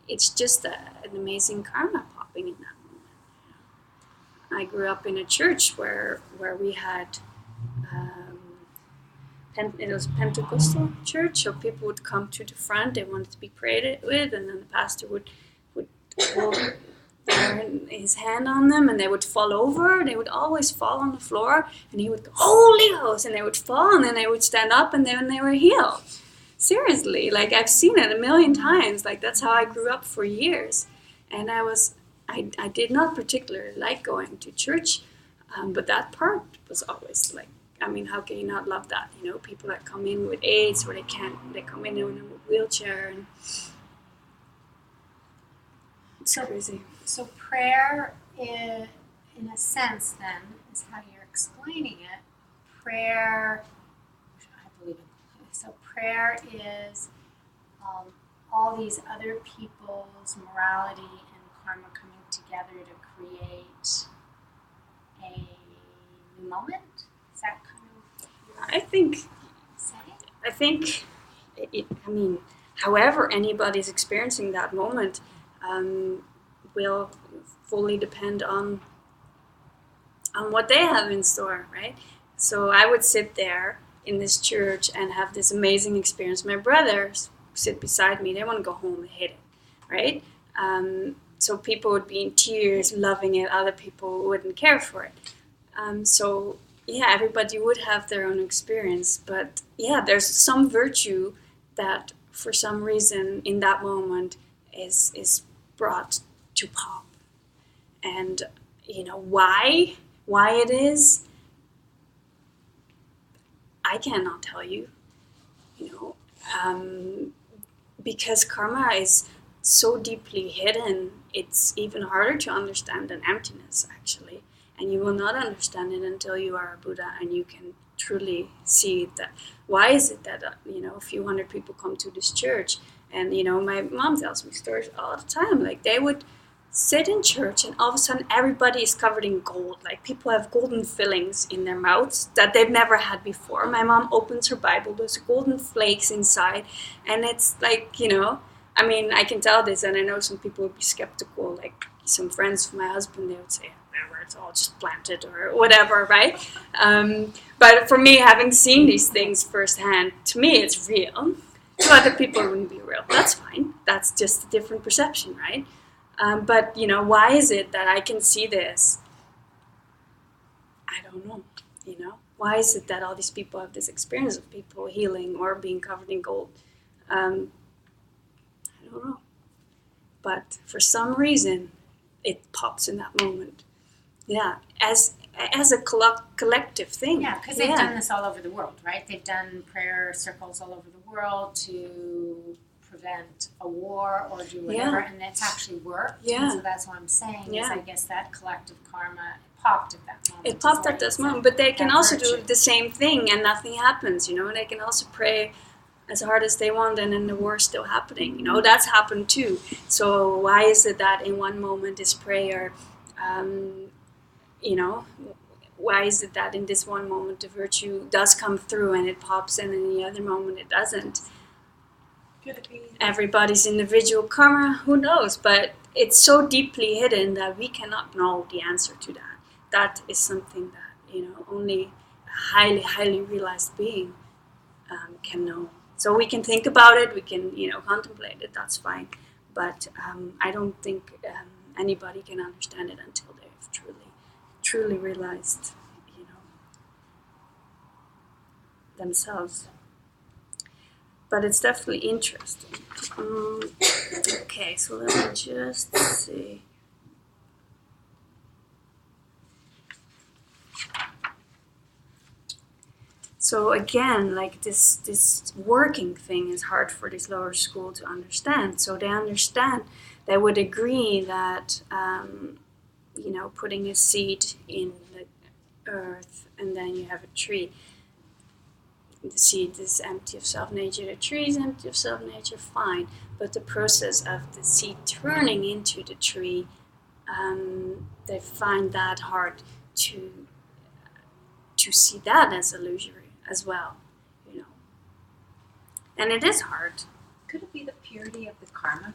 it's just an amazing karma popping in that moment. I grew up in a church where we had it was a Pentecostal church, so people would come to the front, they wanted to be prayed with, and then the pastor would hold his hand on them, and they would fall over. They would always fall on the floor, and he would go, Holy Ghost, and they would fall, and then they would stand up, and then they were healed. Seriously, like I've seen it a million times. Like that's how I grew up for years, and I did not particularly like going to church, but that part was always like, I mean, how can you not love that? You know, people that come in with AIDS or they come in a wheelchair, and it's crazy. So prayer, in a sense, then, is how you're explaining it. Prayer, I believe it. So prayer is all these other people's morality and karma coming together to create a new moment. Is that kind of what I you're think saying? I mean, however anybody's experiencing that moment will fully depend on what they have in store, right? So I would sit there in this church and have this amazing experience. My brothers sit beside me. They want to go home. They hate it, right? So people would be in tears, loving it. Other people wouldn't care for it. So yeah, everybody would have their own experience. But yeah, there's some virtue that for some reason in that moment is brought to pop. And you know why it is, I cannot tell you. You know, because karma is so deeply hidden, it's even harder to understand than emptiness, actually. And you will not understand it until you are a Buddha and you can truly see that. Why is it that a few hundred people come to this church? And my mom tells me stories all the time. Like they would sit in church and all of a sudden everybody is covered in gold. Like people have golden fillings in their mouths that they've never had before. My mom opens her Bible, there's golden flakes inside, and it's like, I mean, I can tell this, and I know some people would be skeptical. Like some friends of my husband, they would say, whatever, it's all just planted or whatever, right? But for me, having seen these things firsthand, to me it's real. To other people it wouldn't be real. That's fine. That's just a different perception, right? But why is it that I can see this? I don't know. Why is it that all these people have this experience of people healing or being covered in gold? I don't know. But for some reason, it pops in that moment. Yeah, as a collective thing. Yeah, because they've done this all over the world, right? They've done prayer circles all over the world to prevent a war or do whatever, and it's actually worked. Yeah. And so that's what I'm saying is I guess that collective karma popped at that moment. It popped at this moment, but they can also do the same thing and nothing happens, They can also pray as hard as they want and then the war's still happening, That's happened too. So why is it that in one moment is prayer, why is it that in this one moment the virtue does come through and it pops and in the other moment it doesn't? Could it be everybody's individual karma? Who knows? But it's so deeply hidden that we cannot know the answer to that. That is something that only a highly, highly realized being can know. So we can think about it, we can contemplate it. That's fine. But I don't think anybody can understand it until they've truly realized themselves. But it's definitely interesting. Okay, so let me just see. So again, like this working thing is hard for this lower school to understand. So they would agree that putting a seed in the earth and then you have a tree. The seed is empty of self-nature, the tree is empty of self-nature, fine. But the process of the seed turning into the tree, they find that hard to see that as illusory as well, And it is hard. Could it be the purity of the karma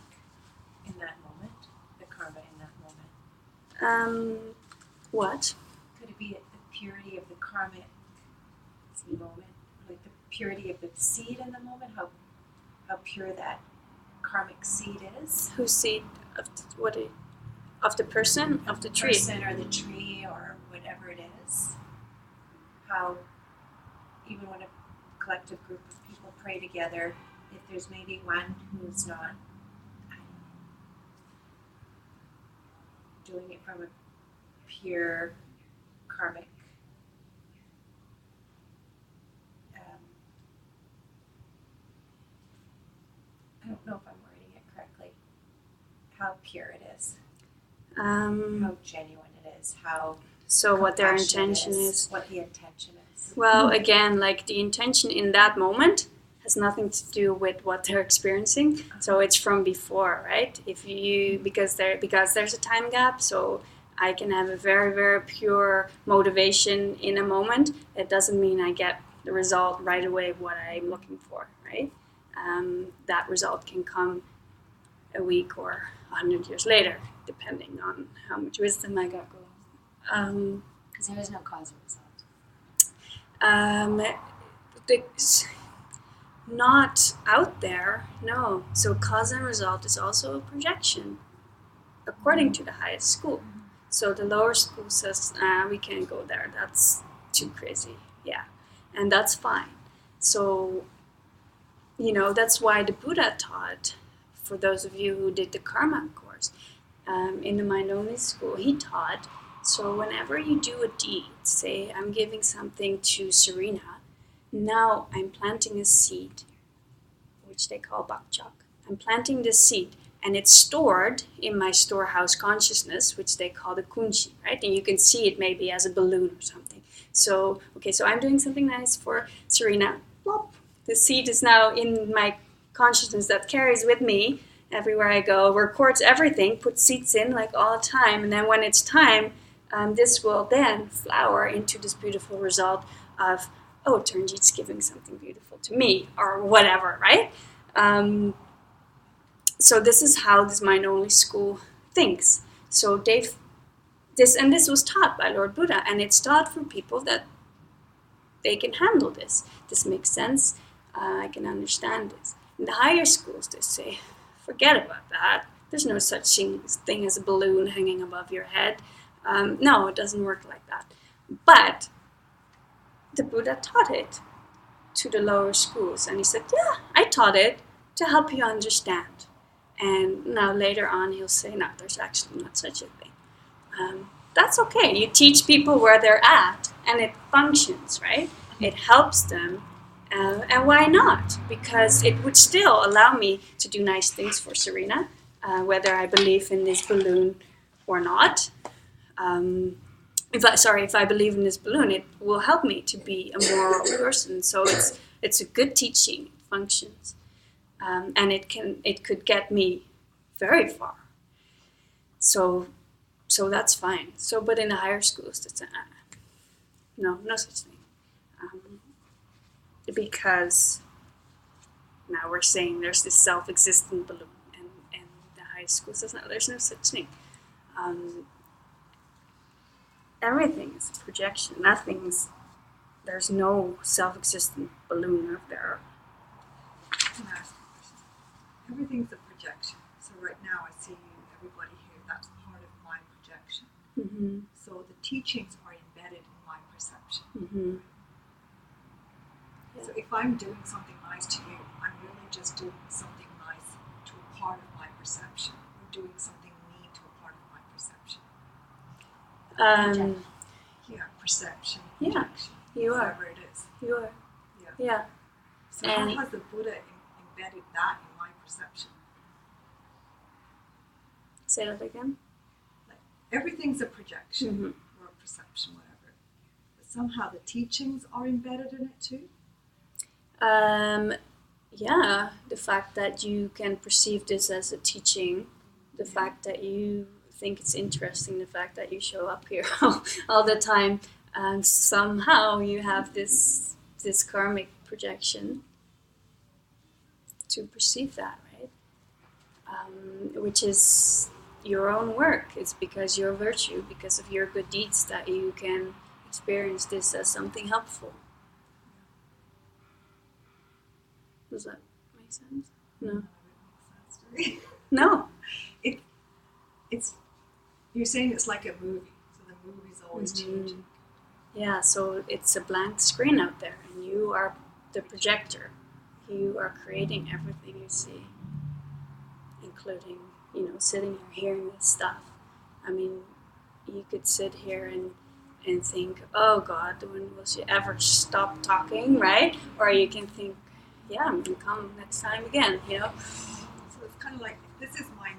in that moment? The karma in that moment? What? Could it be the purity of the karmic moment? Like the purity of the seed in the moment? How pure that karmic seed is? Whose seed? Of the person? Of the tree? The person or the tree or whatever it is. How even when a collective group of people pray together. If there's maybe one who's not doing it from a pure karmic I don't know if I'm wording it correctly, how pure it is, how genuine it is, how So what their compassionate intention it is. what the intention is. Well, again, like the intention in that moment has nothing to do with what they're experiencing. So it's from before, right? If you because there's a time gap, so I can have a very, very pure motivation in a moment. It doesn't mean I get the result right away what I'm looking for, right? That result can come a week or 100 years later, depending on how much wisdom I got going. Because there is no cause or result. It's not out there, no. So cause and result is also a projection, according to the highest school. So the lower school says, we can't go there, that's too crazy, yeah. And that's fine. So, that's why the Buddha taught, for those of you who did the karma course, in the mind-only school, he taught, so whenever you do a deed, say I'm giving something to Serena, now I'm planting a seed, which they call bakchak. I'm planting this seed, and it's stored in my storehouse consciousness, which they call the kunchi, right? And you can see it maybe as a balloon or something. So I'm doing something nice for Serena. Plop. The seed is now in my consciousness that carries with me everywhere I go, records everything, puts seeds in like all the time, and then when it's time, this will then flower into this beautiful result of, Turnjit's giving something beautiful to me, or whatever, right? So this is how this mind-only school thinks. So this was taught by Lord Buddha, and it's taught for people that they can handle this. This makes sense. I can understand this. In the higher schools, they say, forget about that. There's no such thing as a balloon hanging above your head. No, it doesn't work like that. But the Buddha taught it to the lower schools, and he said, yeah, I taught it to help you understand. And now later on, he'll say, no, there's actually not such a thing. That's okay. You teach people where they're at, and it functions, right? It helps them. And why not? Because it would still allow me to do nice things for Serena, whether I believe in this balloon or not. If I believe in this balloon, it will help me to be a moral person. So it's a good teaching. It functions, and it could get me very far. So that's fine. So, but in the higher schools, that's no such thing. Because now we're saying there's this self-existent balloon, and the high school says no, there's no such thing. Everything is a projection. There's no self-existent balloon out there. Can I ask a question? Everything's a projection. So right now I see you, everybody here, that's part of my projection. Mm-hmm. So the teachings are embedded in my perception. Mm-hmm. So if I'm doing something nice to you, I'm really just doing something nice to a part of my perception. I'm doing something mean to a part of my perception. Perception, projection. You are. Whatever it is. You are. Yeah. So how has the Buddha embedded that in my perception? Say that again. Like, everything's a projection Mm-hmm. or a perception, whatever. But somehow the teachings are embedded in it too. The fact that you can perceive this as a teaching, the fact that you think it's interesting, the fact that you show up here all the time, and somehow you have this karmic projection to perceive that, right? Which is your own work. It's because your virtue, because of your good deeds, that you can experience this as something helpful. Does that make sense? No. No. It's you're saying it's like a movie, so the movie's always changing. Yeah, so it's a blank screen out there, and you are the projector. You are creating everything you see, including, sitting here hearing this stuff. I mean, you could sit here and think, oh God, when will she ever stop talking, right? Or you can think, yeah, I'm going to come next time again, So it's kind of like, this is my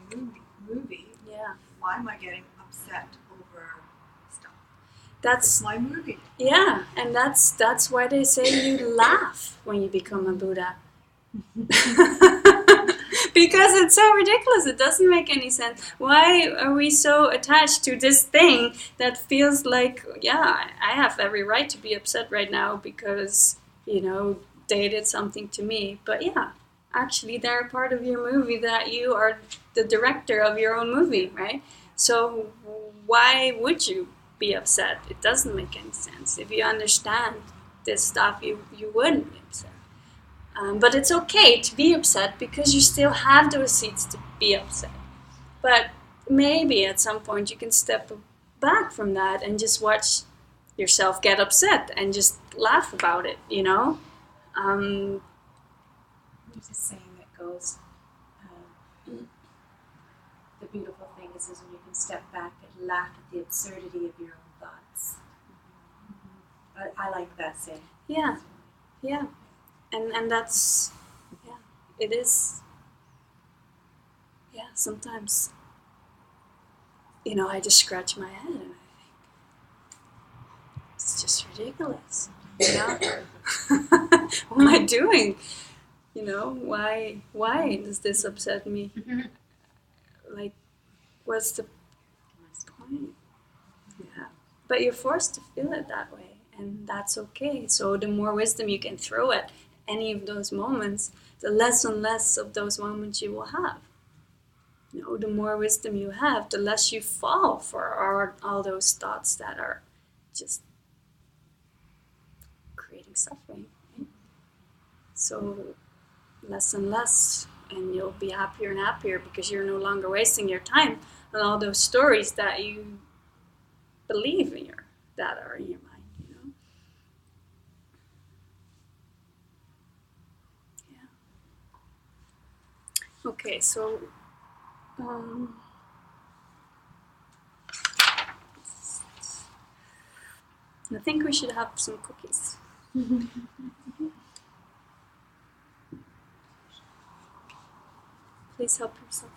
movie. Yeah. Why am I getting upset over stuff? That's It's my movie. Yeah, and that's why they say you laugh when you become a Buddha. Because it's so ridiculous. It doesn't make any sense. Why are we so attached to this thing that feels like, yeah, I have every right to be upset right now because, they did something to me. But yeah, actually they're a part of your movie, that you are the director of your own movie, right? So why would you be upset? It doesn't make any sense. If you understand this stuff, you wouldn't be upset. But it's okay to be upset because you still have those seeds to be upset. But maybe at some point you can step back from that and just watch yourself get upset and just laugh about it, There's a saying that goes, the beautiful thing is when you can step back and laugh at the absurdity of your own thoughts. I like that saying. Yeah. And that's, yeah, it is, yeah, sometimes, I just scratch my head and I think, it's just ridiculous, what am I doing? Why does this upset me? Like, what's the point? Yeah. But you're forced to feel it that way, and that's okay. So the more wisdom you can throw at any of those moments, the less and less of those moments you will have. The more wisdom you have, the less you fall for all those thoughts that are just creating suffering. Right? So less and less, and you'll be happier and happier because you're no longer wasting your time on all those stories that you believe that are in your mind. Yeah. Okay, so I think we should have some cookies. Please help yourself.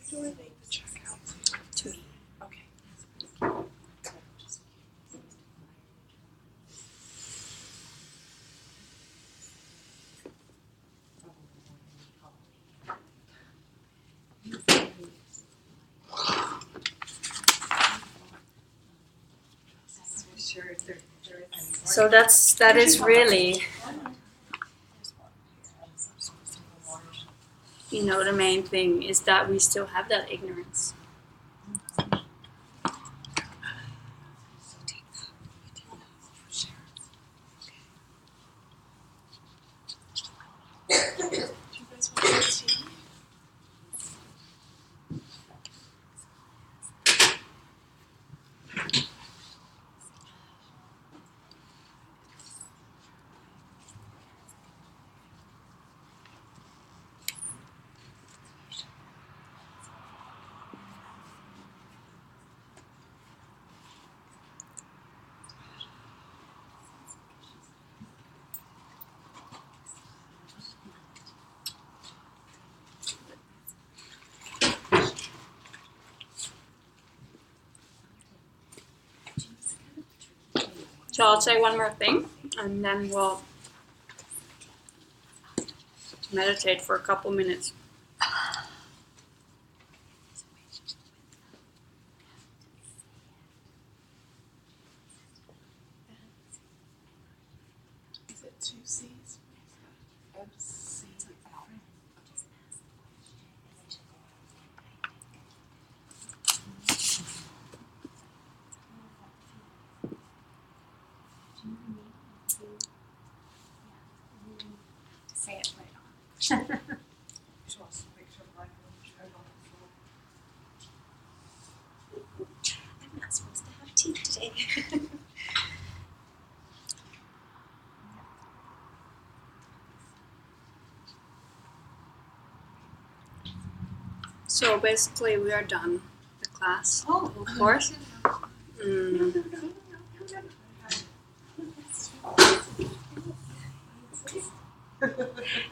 Do I make the check out? To me. Okay. Sure, there is. So that is really, the main thing is that we still have that ignorance. So I'll say one more thing, and then we'll meditate for a couple minutes. Is it 2 C's? MC out. Do you know what I mean? Like, you need to say it right on. Just wants to make sure my room's right on the floor. I'm not supposed to have teeth today. So basically, we are done the class. Oh, Of course. Mm.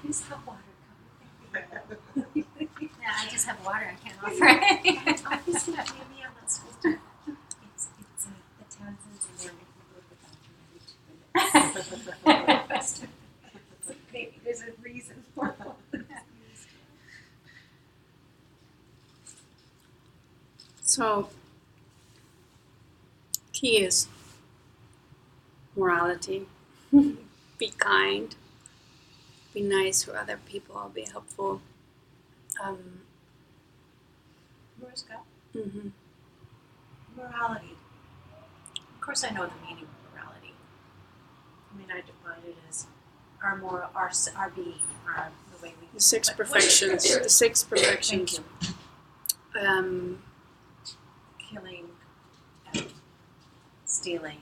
Use hot water. Yeah, I just have water. I can't offer it. Obviously, maybe I'm not supposed to. It's the Townsends and they're making me go to the bathroom every 2 minutes. Maybe there's a reason for all of that. So, key is morality. Be kind. Be nice to other people. Be helpful. Mariska, Mm-hmm. morality. Of course, I know the meaning of morality. I mean, I define it as our moral, our being, the way we. The six but perfections. The six perfections. Thank you. Killing, stealing.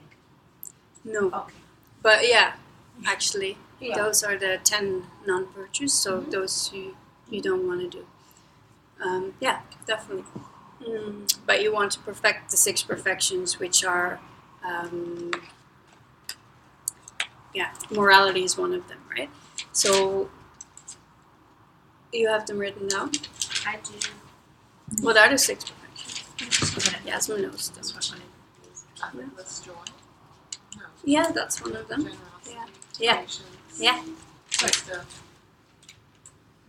No, Okay. but yeah, actually, Yeah. those are the 10 non-virtues. So Mhm. those you don't want to do. Yeah, definitely. But you want to perfect the six perfections, which are, morality is one of them, right? So you have them written down. I do. What are the six perfections? Okay. Yasmin knows them. That's what Limitless joy. No. Yeah, that's one of them. Generosity. Yeah. Patience. Yeah. Wisdom.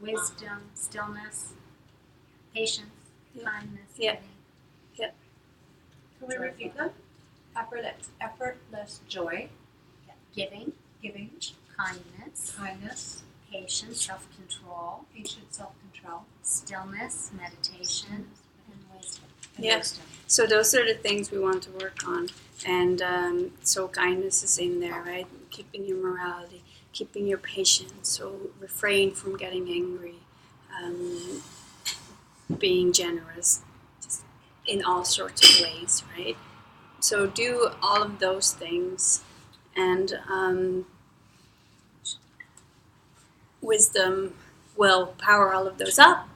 Wisdom, stillness, patience, Yeah. kindness, Yeah. giving. Can we repeat them? Effortless joy, Giving, giving, kindness, kindness, patience, self-control, patience, self-control, stillness, meditation, and wisdom. and Yeah. wisdom. So those are the things we want to work on. And so kindness is in there, right? Keeping your morality, keeping your patience. So refrain from getting angry, being generous, just in all sorts of ways, right? So do all of those things, and wisdom will power all of those up.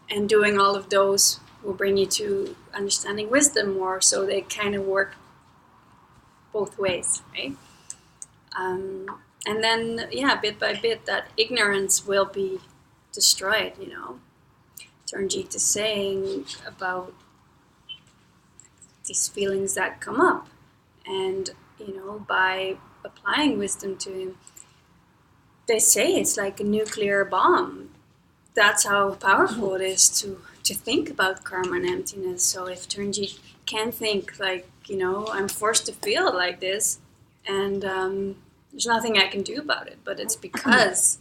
And doing all of those will bring you to understanding wisdom more, so they kind of work both ways, right? And then, bit by bit, that ignorance will be destroyed, Turnjeet is saying about these feelings that come up. And, by applying wisdom to him, they say it's like a nuclear bomb. That's how powerful it is to think about karma and emptiness. So if Turnjeet can think like, I'm forced to feel like this, and there's nothing I can do about it, but it's because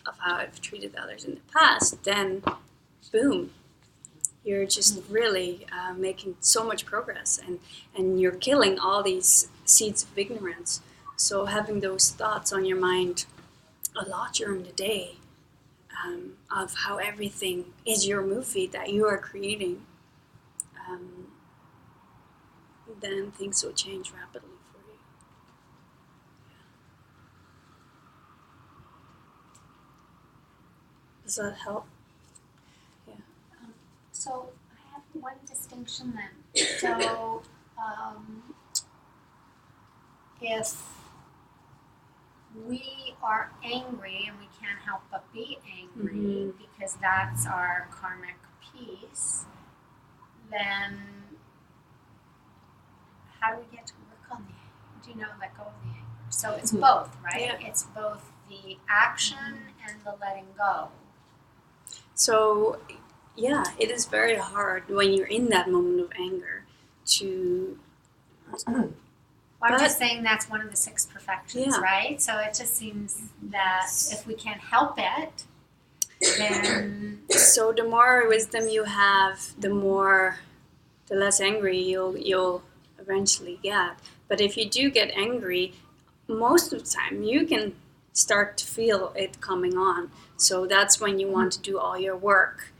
of how I've treated others in the past, then boom, you're just really making so much progress, and you're killing all these seeds of ignorance. So having those thoughts on your mind a lot during the day, of how everything is your movie that you are creating, then things will change rapidly for you. Does that help? So I have one distinction then. So if we are angry and we can't help but be angry because that's our karmic piece, then how do we get to work on the anger? Let go of the anger? So it's both, right? Yeah. It's both the action and the letting go. So, it is very hard when you're in that moment of anger to. Well, I'm But- just saying that's one of the six perfections, Yeah. right? So it just seems that if we can't help it, then So the more wisdom you have, the less angry you'll eventually get. But if you do get angry, most of the time you can start to feel it coming on. So that's when you want to do all your work.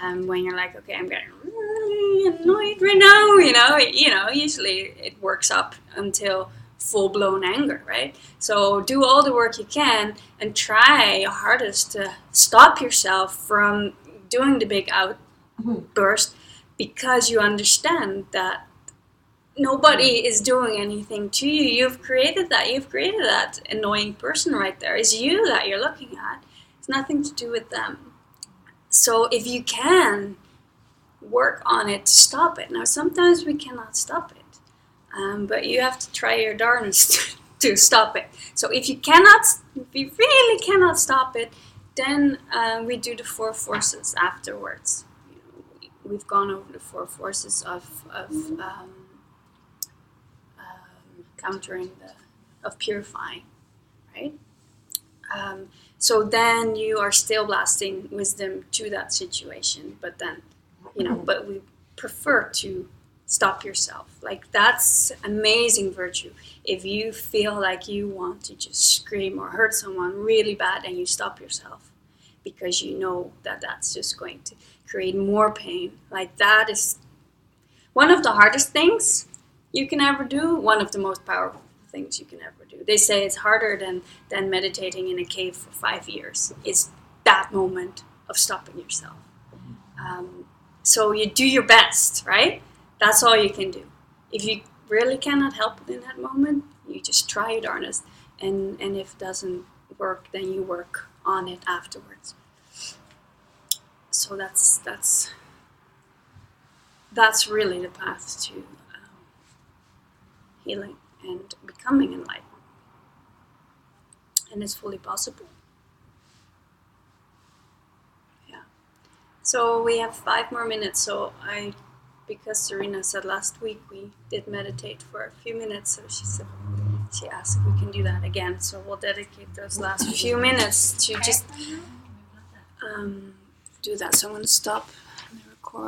When you're like, okay, I'm getting really annoyed right now, usually it works up until full-blown anger, right? So do all the work you can and try your hardest to stop yourself from doing the big outburst, because you understand that nobody is doing anything to you. You've created that annoying person right there. It's you that you're looking at. It's nothing to do with them. So if you can work on it to stop it. Now sometimes we cannot stop it. But you have to try your darndest to stop it. So if you really cannot stop it, then we do the 4 forces afterwards. We've gone over the 4 forces of countering of purifying, right? So then you are still blasting wisdom to that situation, but then, but we prefer to stop yourself. Like, that's amazing virtue. If you feel like you want to just scream or hurt someone really bad and you stop yourself because you know that that's just going to create more pain, like, that is one of the hardest things you can ever do, one of the most powerful things you can ever do. They say it's harder than meditating in a cave for 5 years. It's that moment of stopping yourself. So you do your best, right? That's all you can do. If you really cannot help it in that moment, you just try your darndest. And if it doesn't work, then you work on it afterwards. So that's really the path to healing and becoming enlightened. And it's fully possible. Yeah. So we have 5 more minutes. So because Serena said last week we did meditate for a few minutes, so she asked if we can do that again. So we'll dedicate those last few minutes to just do that. So I'm going to stop the record.